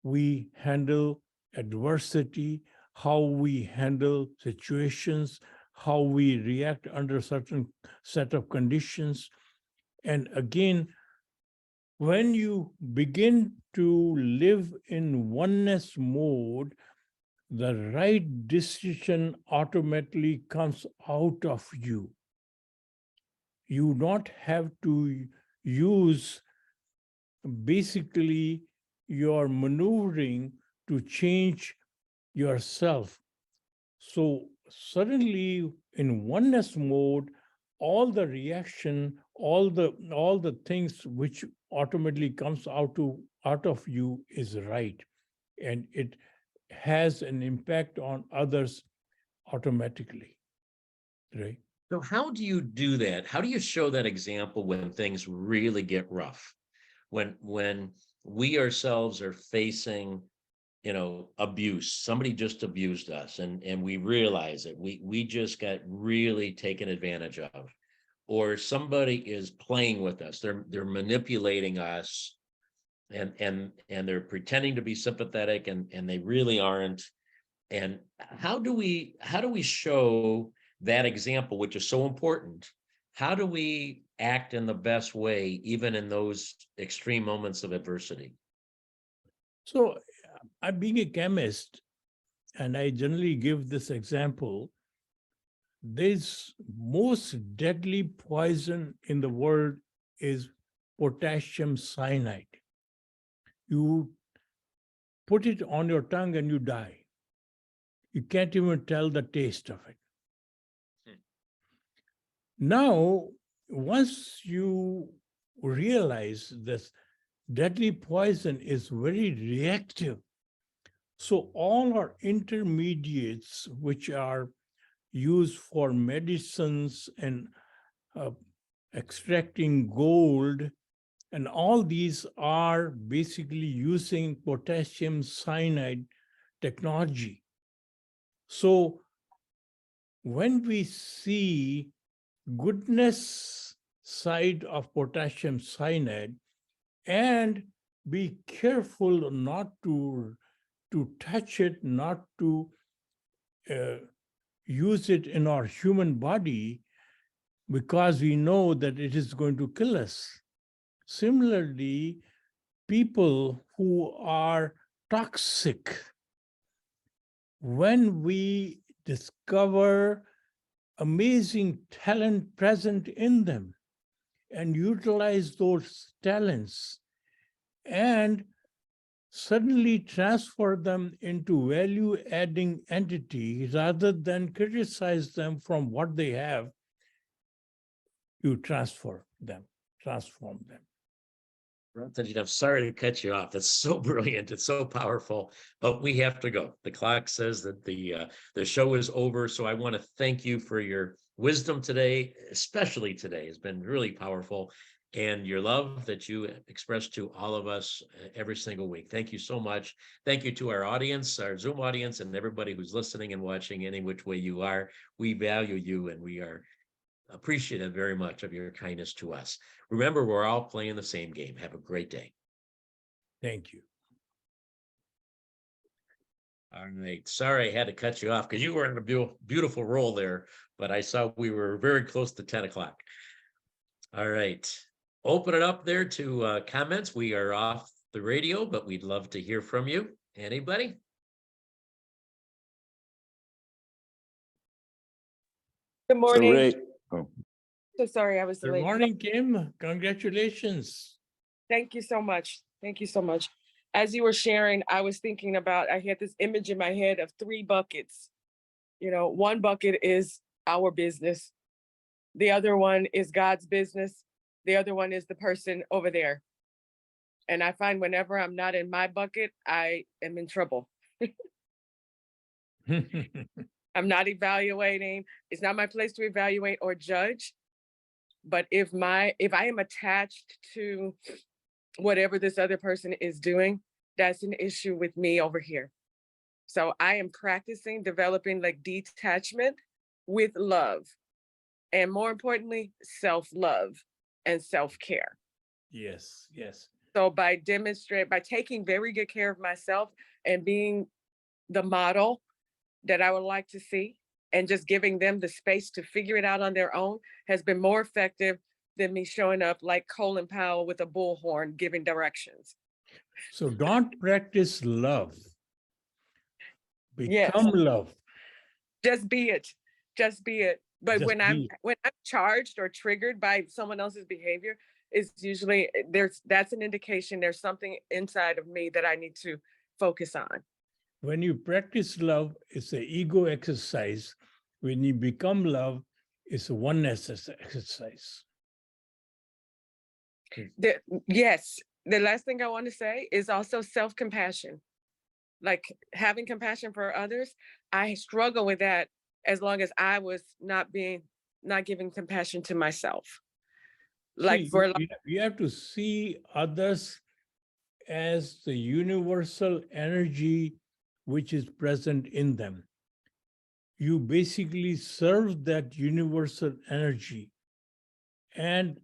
we handle adversity, how we handle situations, how we react under certain set of conditions. And again, when you begin to live in oneness mode, the right decision automatically comes out of you. You don't have to use basically your maneuvering to change yourself. So suddenly in oneness mode, all the reaction, all the things which automatically comes out of you is right, and it has an impact on others automatically, right? So how do you do that? How do you show that example when things really get rough? When we ourselves are facing, abuse, somebody just abused us, and we realize it. We just got really taken advantage of, or somebody is playing with us. They're manipulating us, and they're pretending to be sympathetic, and they really aren't. And how do we show that example, which is so important? How do we act in the best way, even in those extreme moments of adversity? So I'm being a chemist, and I generally give this example. This most deadly poison in the world is potassium cyanide. You put it on your tongue and you die. You can't even tell the taste of it. Now, once you realize this deadly poison is very reactive, so all our intermediates, which are used for medicines and extracting gold, and all these are basically using potassium cyanide technology. So when we see goodness side of potassium cyanide, and be careful not to touch it, not to use it in our human body, because we know that it is going to kill us. Similarly, people who are toxic, when we discover amazing talent present in them and utilize those talents and suddenly transfer them into value-adding entities rather than criticize them from what they have. You transform them. Ratanjit, I'm sorry to cut you off. That's so brilliant. It's so powerful, but we have to go. The clock says that the show is over. So I want to thank you for your wisdom today, especially today. It's been really powerful, and your love that you express to all of us every single week. Thank you so much. Thank you to our audience, our Zoom audience, and everybody who's listening and watching any which way you are. We value you, and we are appreciative very much of your kindness to us. Remember, we're all playing the same game. Have a great day. Thank you. All right. Sorry I had to cut you off because you were in a beautiful role there, but I saw we were very close to 10 o'clock. All right. Open it up there to comments. We are off the radio, but we'd love to hear from you. Anybody? Good morning. Ray, oh, So sorry I was Good late. morning, Kim. Congratulations. Thank you so much. Thank you so much. As you were sharing, I was thinking about, I had this image in my head of 3 buckets. You know, one bucket is our business. The other one is God's business. The other one is the person over there. And I find whenever I'm not in my bucket, I am in trouble. I'm not evaluating. It's not my place to evaluate or judge. But if I am attached to whatever this other person is doing, that's an issue with me over here. So I am practicing developing like detachment with love. And more importantly, self-love and self-care. Yes. So by taking very good care of myself and being the model that I would like to see, and just giving them the space to figure it out on their own has been more effective than me showing up like Colin Powell with a bullhorn giving directions. So don't practice love. Yes. Become love. Just be it. But Just when I'm be charged or triggered by someone else's behavior, it's usually that's an indication there's something inside of me that I need to focus on. When you practice love, it's an ego exercise. When you become love, it's a oneness exercise. Yes, the last thing I want to say is also self-compassion. Like having compassion for others, I struggle with that as long as I was not giving compassion to myself. Like you have to see others as the universal energy which is present in them. You basically serve that universal energy, and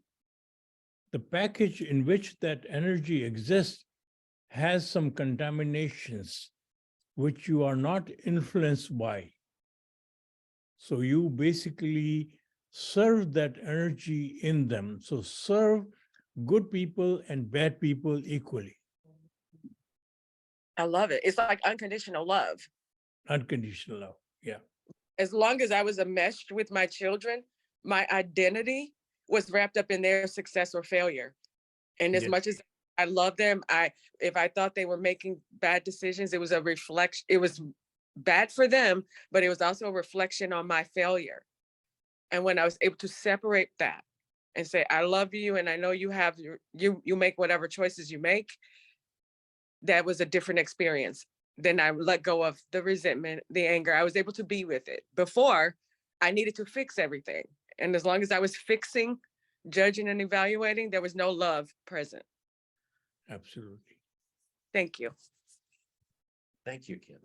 the package in which that energy exists has some contaminations which you are not influenced by. So you basically serve that energy in them. So serve good people and bad people equally. I love it. It's like unconditional love. Unconditional love. Yeah. As long as I was enmeshed with my children, my identity was wrapped up in their success or failure. And as much as I love them, if I thought they were making bad decisions, it was a reflection. It was bad for them, but it was also a reflection on my failure. And when I was able to separate that and say, I love you, and I know you have you make whatever choices you make, that was a different experience. Then I let go of the resentment, the anger. I was able to be with it. Before, I needed to fix everything. And as long as I was fixing, judging, and evaluating, there was no love present. Absolutely. Thank you. Thank you, Kim.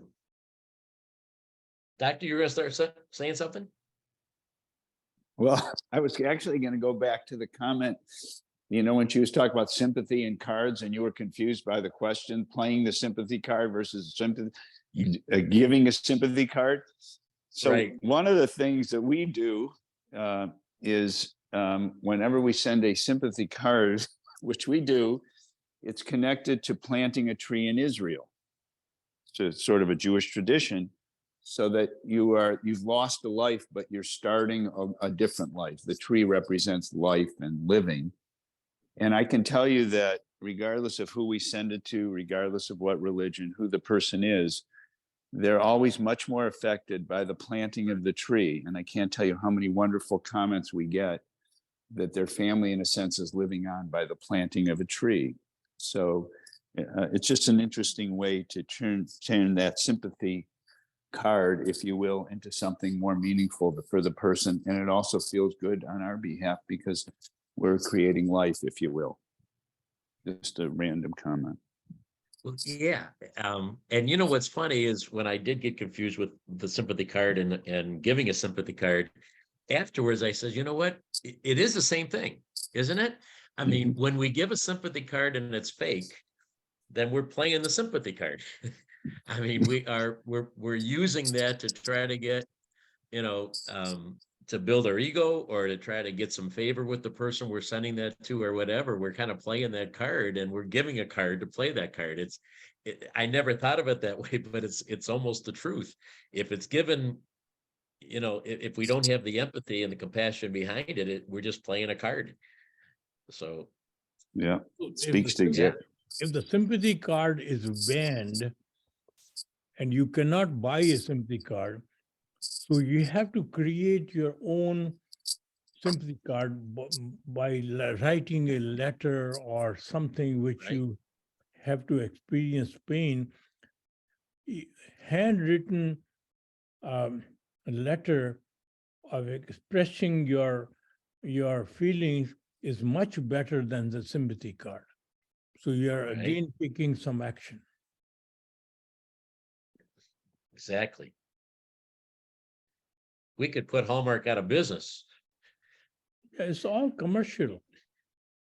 Doctor, you're going to start saying something? well, I was actually going to go back to the comment, you know, when she was talking about sympathy and cards and you were confused by the question, playing the sympathy card versus giving a sympathy card. So Right. One of the things that we do is whenever we send a sympathy card, which we do, it's connected to planting a tree in Israel. So it's sort of a Jewish tradition. so that you've lost a life, but you're starting a different life. The tree represents life and living. And I can tell you that regardless of who we send it to, regardless of what religion, who the person is, they're always much more affected by the planting of the tree. And I can't tell you how many wonderful comments we get that their family, in a sense, is living on by the planting of a tree. So it's just an interesting way to turn that sympathy card, if you will, into something more meaningful for the person. And it also feels good on our behalf because we're creating life, if you will. Just a random comment. Well, yeah. And you know what's funny is when I did get confused with the sympathy card and giving a sympathy card, afterwards I said, you know what? It is the same thing, isn't it? I mean, when we give a sympathy card and it's fake, then we're playing the sympathy card. I mean, we're using that to try to get, to build our ego or to try to get some favor with the person we're sending that to or whatever. We're kind of playing that card and we're giving a card to play that card. I never thought of it that way, but it's almost the truth. If it's given, if we don't have the empathy and the compassion behind it, we're just playing a card. So yeah, speaks to exactly. If the sympathy card is banned and you cannot buy a sympathy card, so you have to create your own sympathy card by writing a letter or something which Right. you have to experience pain. Handwritten a letter of expressing your feelings is much better than the sympathy card. So you're Right. again taking some action. Exactly. We could put Hallmark out of business. It's all commercial.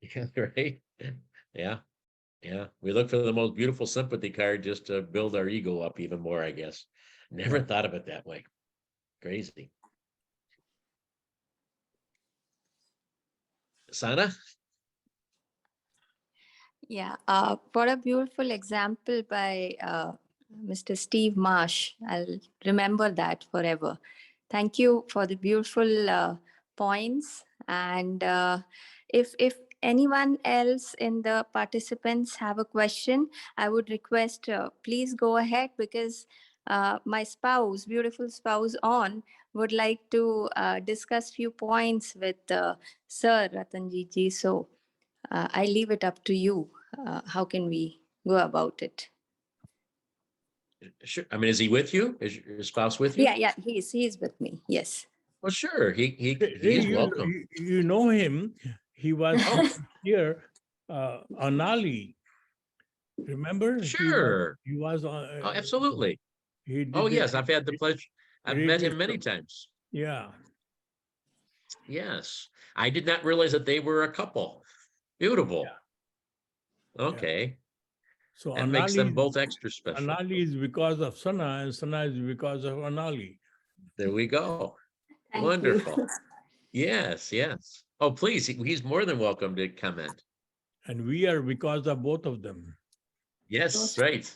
Yeah, right. Yeah. Yeah. We look for the most beautiful sympathy card just to build our ego up even more, I guess. Never thought of it that way. Crazy. Sana? Yeah, what a beautiful example by Mr. Steve Marsh. I'll remember that forever. Thank you for the beautiful points. And if anyone else in the participants have a question, I would request please go ahead because my spouse, beautiful spouse on, would like to discuss few points with Sir Ratanjit ji. So I leave it up to you. How can we go about it? Sure. I mean, is he with you? Is your spouse with you? Yeah, he's with me. Yes. Well, sure. He's welcome. You know him. He was here, Anali. Remember? Sure. He was Oh, absolutely. Yes, I've had the pleasure. I've met him many times. Yeah. Yes. I did not realize that they were a couple. Beautiful. Yeah. Okay. Yeah. So that makes them both extra special. Anali is because of Sana and Sana is because of Anali. There we go. Thank Wonderful. you. Yes. Oh, please. He's more than welcome to comment. And we are because of both of them. Yes, right.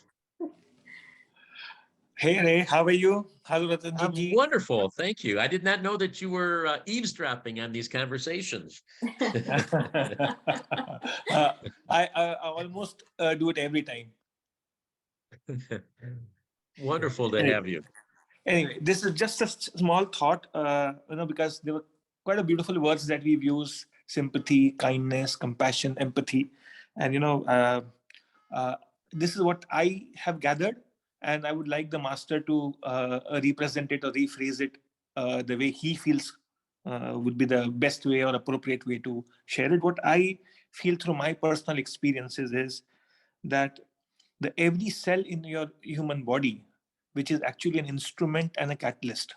Hey Ray, how are you? Hello Ratanjit ji. Wonderful, thank you. I did not know that you were eavesdropping on these conversations. I almost do it every time. Wonderful to have you. Anyway, this is just a small thought, because there were quite a beautiful words that we've used: sympathy, kindness, compassion, empathy, and this is what I have gathered. And I would like the master to represent it or rephrase it the way he feels would be the best way or appropriate way to share it. What I feel through my personal experiences is that every cell in your human body, which is actually an instrument and a catalyst,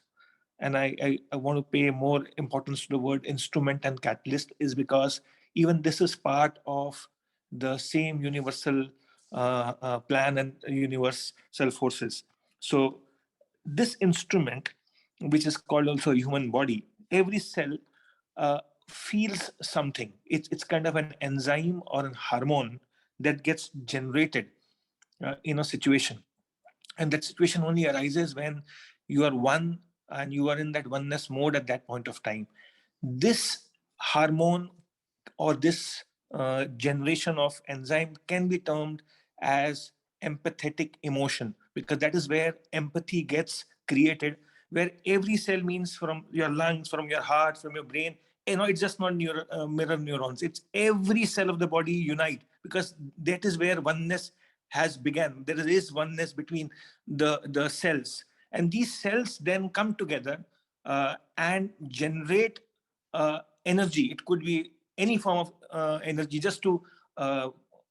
and I want to pay more importance to the word instrument and catalyst, is because even this is part of the same universal plan and universal forces. So this instrument, which is called also a human body, every cell feels something. It's kind of an enzyme or a hormone that gets generated in a situation. And that situation only arises when you are one, and you are in that oneness mode at that point of time. This hormone or this generation of enzyme can be termed as empathetic emotion, because that is where empathy gets created, where every cell, means from your lungs, from your heart, from your brain, it's just not mirror neurons, it's every cell of the body unite, because that is where oneness has begun. There is oneness between the cells, and these cells then come together and generate energy. It could be any form of energy. Just to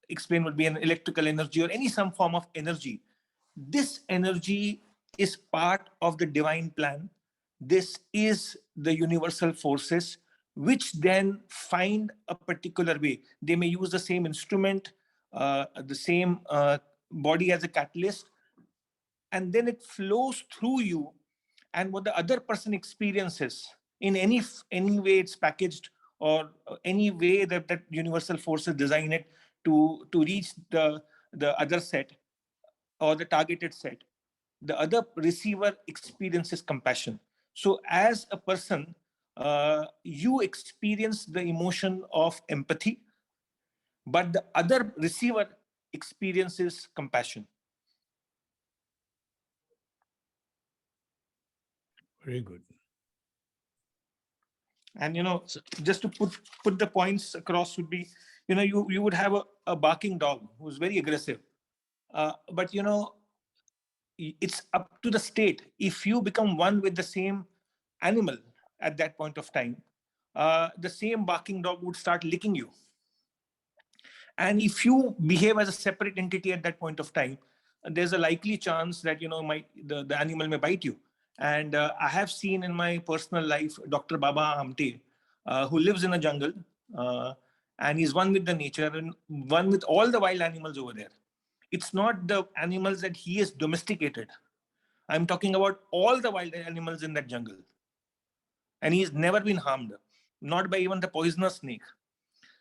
explain, would be an electrical energy or any some form of energy. This energy is part of the divine plan. This is the universal forces which then find a particular way. They may use the same instrument, the same body as a catalyst, and then it flows through you, and what the other person experiences in any way it's packaged, or any way that universal forces design it to reach the other set or the targeted set, the other receiver experiences compassion. So as a person, you experience the emotion of empathy, but the other receiver experiences compassion. Very good. And just to put the points across would be, you would have a barking dog who's very aggressive, but it's up to the state. If you become one with the same animal at that point of time, the same barking dog would start licking you. And if you behave as a separate entity at that point of time, there's a likely chance that the animal may bite you. And I have seen in my personal life Dr. Baba Amte, who lives in a jungle, and he's one with the nature and one with all the wild animals over there. It's not the animals that he has domesticated. I'm talking about all the wild animals in that jungle. And he's never been harmed, not by even the poisonous snake.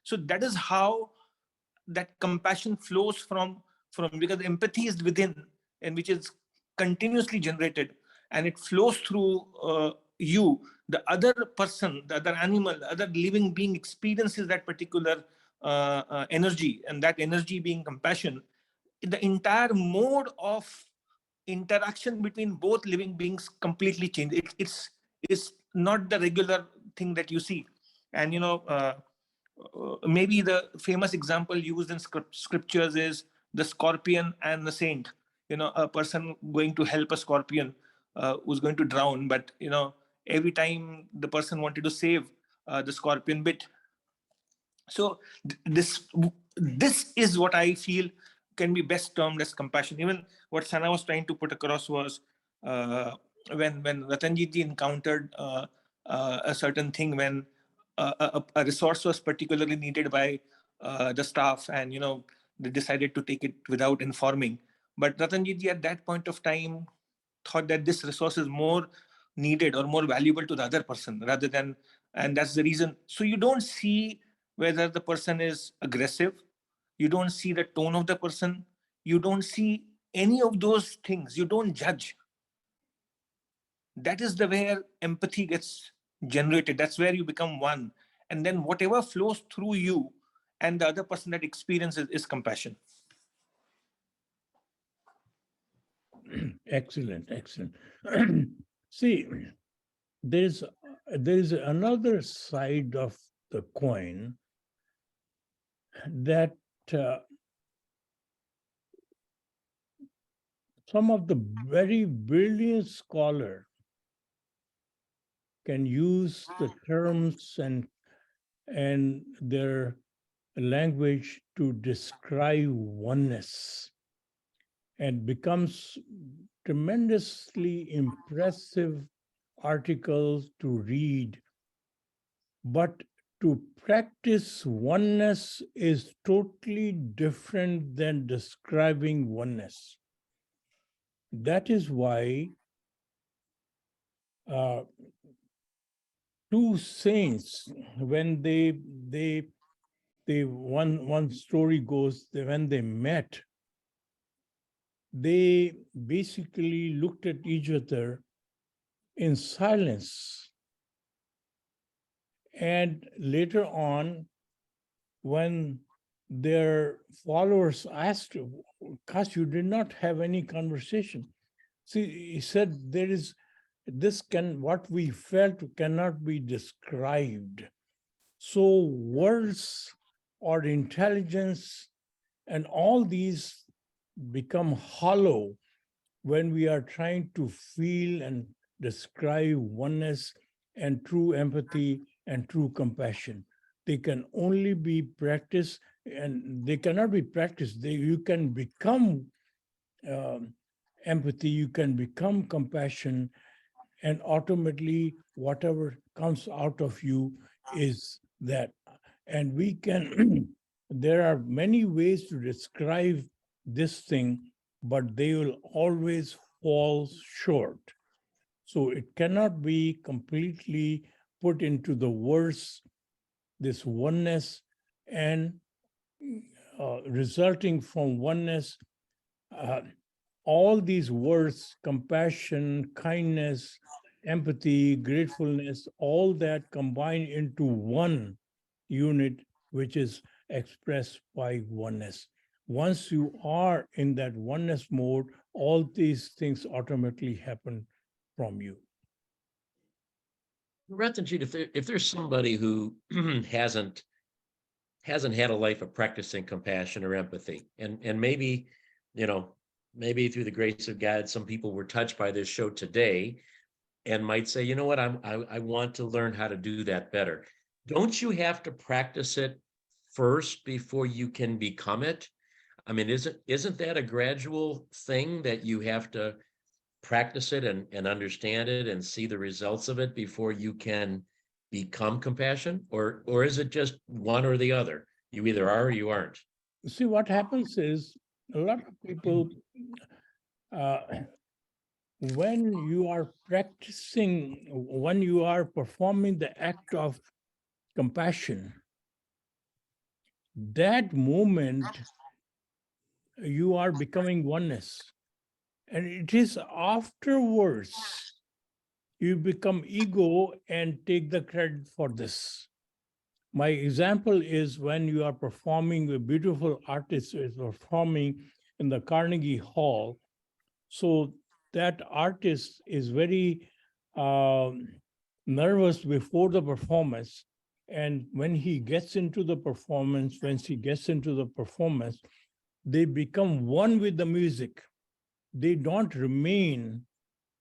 So that is how that compassion flows from, because empathy is within, and which is continuously generated, and it flows through you. The other person, the other animal, the other living being experiences that particular energy, and that energy being compassion. The entire mode of interaction between both living beings completely change. It's not the regular thing that you see. And maybe the famous example used in scriptures is the scorpion and the saint. A person going to help a scorpion who's going to drown, but every time the person wanted to save, the scorpion bit. So this is what I feel can be best termed as compassion. Even what Sana was trying to put across was when Ratanjit ji encountered a certain thing, when a resource was particularly needed by the staff, and they decided to take it without informing. But Ratanjit ji at that point of time thought that this resource is more needed or more valuable to the other person rather than, and that's the reason. So you don't see whether the person is aggressive, you don't see the tone of the person, you don't see any of those things, you don't judge. That is the where empathy gets generated. That's where you become one, and then whatever flows through you and the other person that experiences is compassion. Excellent. See, there is another side of the coin that some of the very brilliant scholar can use the terms and their language to describe oneness, and becomes tremendously impressive articles to read. But to practice oneness is totally different than describing oneness. That is why two saints, when they one story goes that when they met, they basically looked at each other in silence. And later on, when their followers asked, "Gosh, you did not have any conversation." See, he said, what we felt cannot be described. So words or intelligence and all these become hollow when we are trying to feel and describe oneness and true empathy and true compassion. They can only be practiced, and they cannot be practiced. You can become empathy, you can become compassion, and ultimately whatever comes out of you is that. And we can, there are many ways to describe this thing, but they will always fall short. So it cannot be completely put into the words, this oneness, and resulting from oneness, uh, all these words, compassion, kindness, empathy, gratefulness, all that combine into one unit, which is expressed by oneness. Once you are in that oneness mode, all these things automatically happen from you. Ratanjit, if there's somebody who hasn't had a life of practicing compassion or empathy, and maybe, maybe through the grace of God, some people were touched by this show today and might say, you know what, I want to learn how to do that better. Don't you have to practice it first before you can become it? I mean, isn't that a gradual thing that you have to practice it and understand it and see the results of it before you can become compassion? Or is it just one or the other? You either are or you aren't. See, what happens is a lot of people, uh, when you are practicing, when you are performing the act of compassion, that moment you are becoming oneness. And it is afterwards you become ego and take the credit for this. My example is when you are performing, a beautiful artist is performing in the Carnegie Hall. So that artist is very nervous before the performance. And when he gets into the performance, they become one with the music. They don't remain,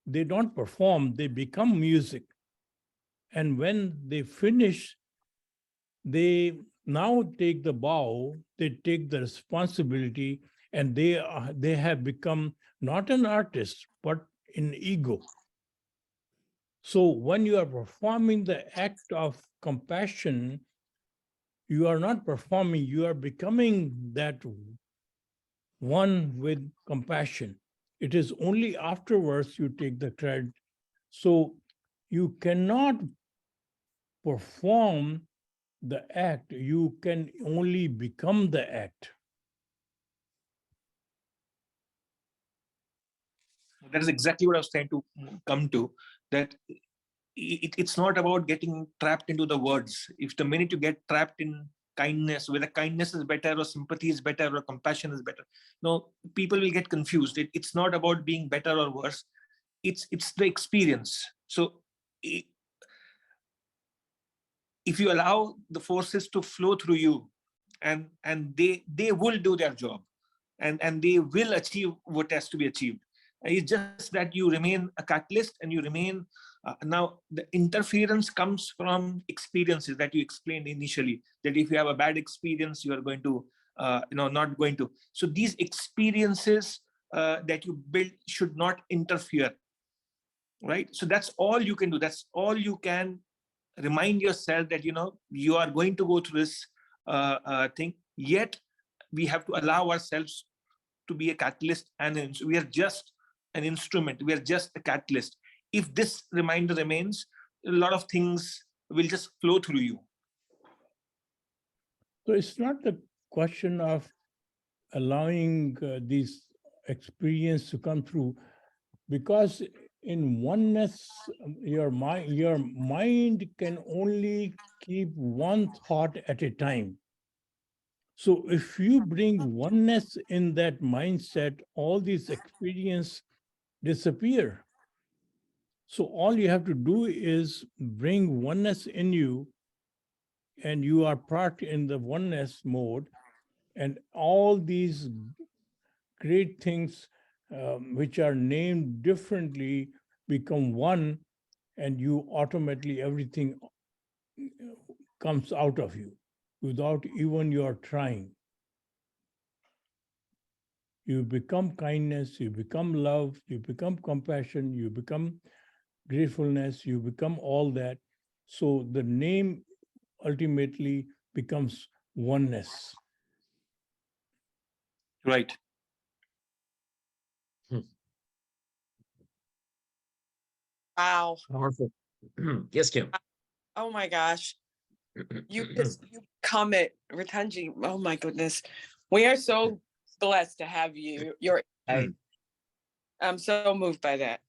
they don't perform, they become music. And when they finish, they now take the bow, they take the responsibility, and they have become not an artist, but an ego. So when you are performing the act of compassion, you are not performing, you are becoming that one with compassion. It is only afterwards you take the credit. So you cannot perform the act, you can only become the act. That is exactly what I was trying to come to, that it's not about getting trapped into the words. If the minute you get trapped in kindness, whether kindness is better or sympathy is better or compassion is better, no, people will get confused. It's not about being better or worse. It's the experience. So if you allow the forces to flow through you, and they will do their job, and they will achieve what has to be achieved. It's just that you remain a catalyst and you remain. Now, the interference comes from experiences that you explained initially, that if you have a bad experience, you are going to, not going to. So these experiences that you build should not interfere, right? So that's all you can do. That's all you can remind yourself, that, you are going to go through this thing, yet we have to allow ourselves to be a catalyst, and we are just an instrument, we are just a catalyst. If this reminder remains, a lot of things will just flow through you. So it's not the question of allowing these experiences to come through, because in oneness, your mind can only keep one thought at a time. So if you bring oneness in that mindset, all these experiences disappear. So all you have to do is bring oneness in you, and you are part in the oneness mode, and all these great things which are named differently become one, and you automatically, everything comes out of you without even your trying. You become kindness, you become love, you become compassion, you become gratefulness, you become all that. So the name ultimately becomes oneness. Right. Wow. Powerful. Yes, Kim. Oh my gosh. You comment, Ratanji. Oh my goodness. We are so blessed to have you. I'm so moved by that.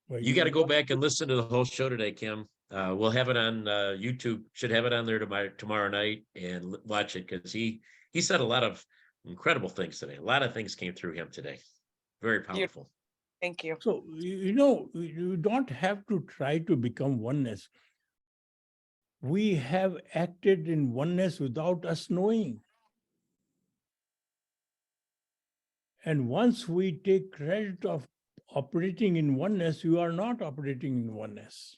Well, You got to go back and listen to the whole show today, Kim. We'll have it on YouTube. Should have it on there tomorrow night, and watch it, because he said a lot of incredible things today. A lot of things came through him today. Very powerful. Thank you. So, you don't have to try to become oneness. We have acted in oneness without us knowing. And once we take credit of operating in oneness, you are not operating in oneness.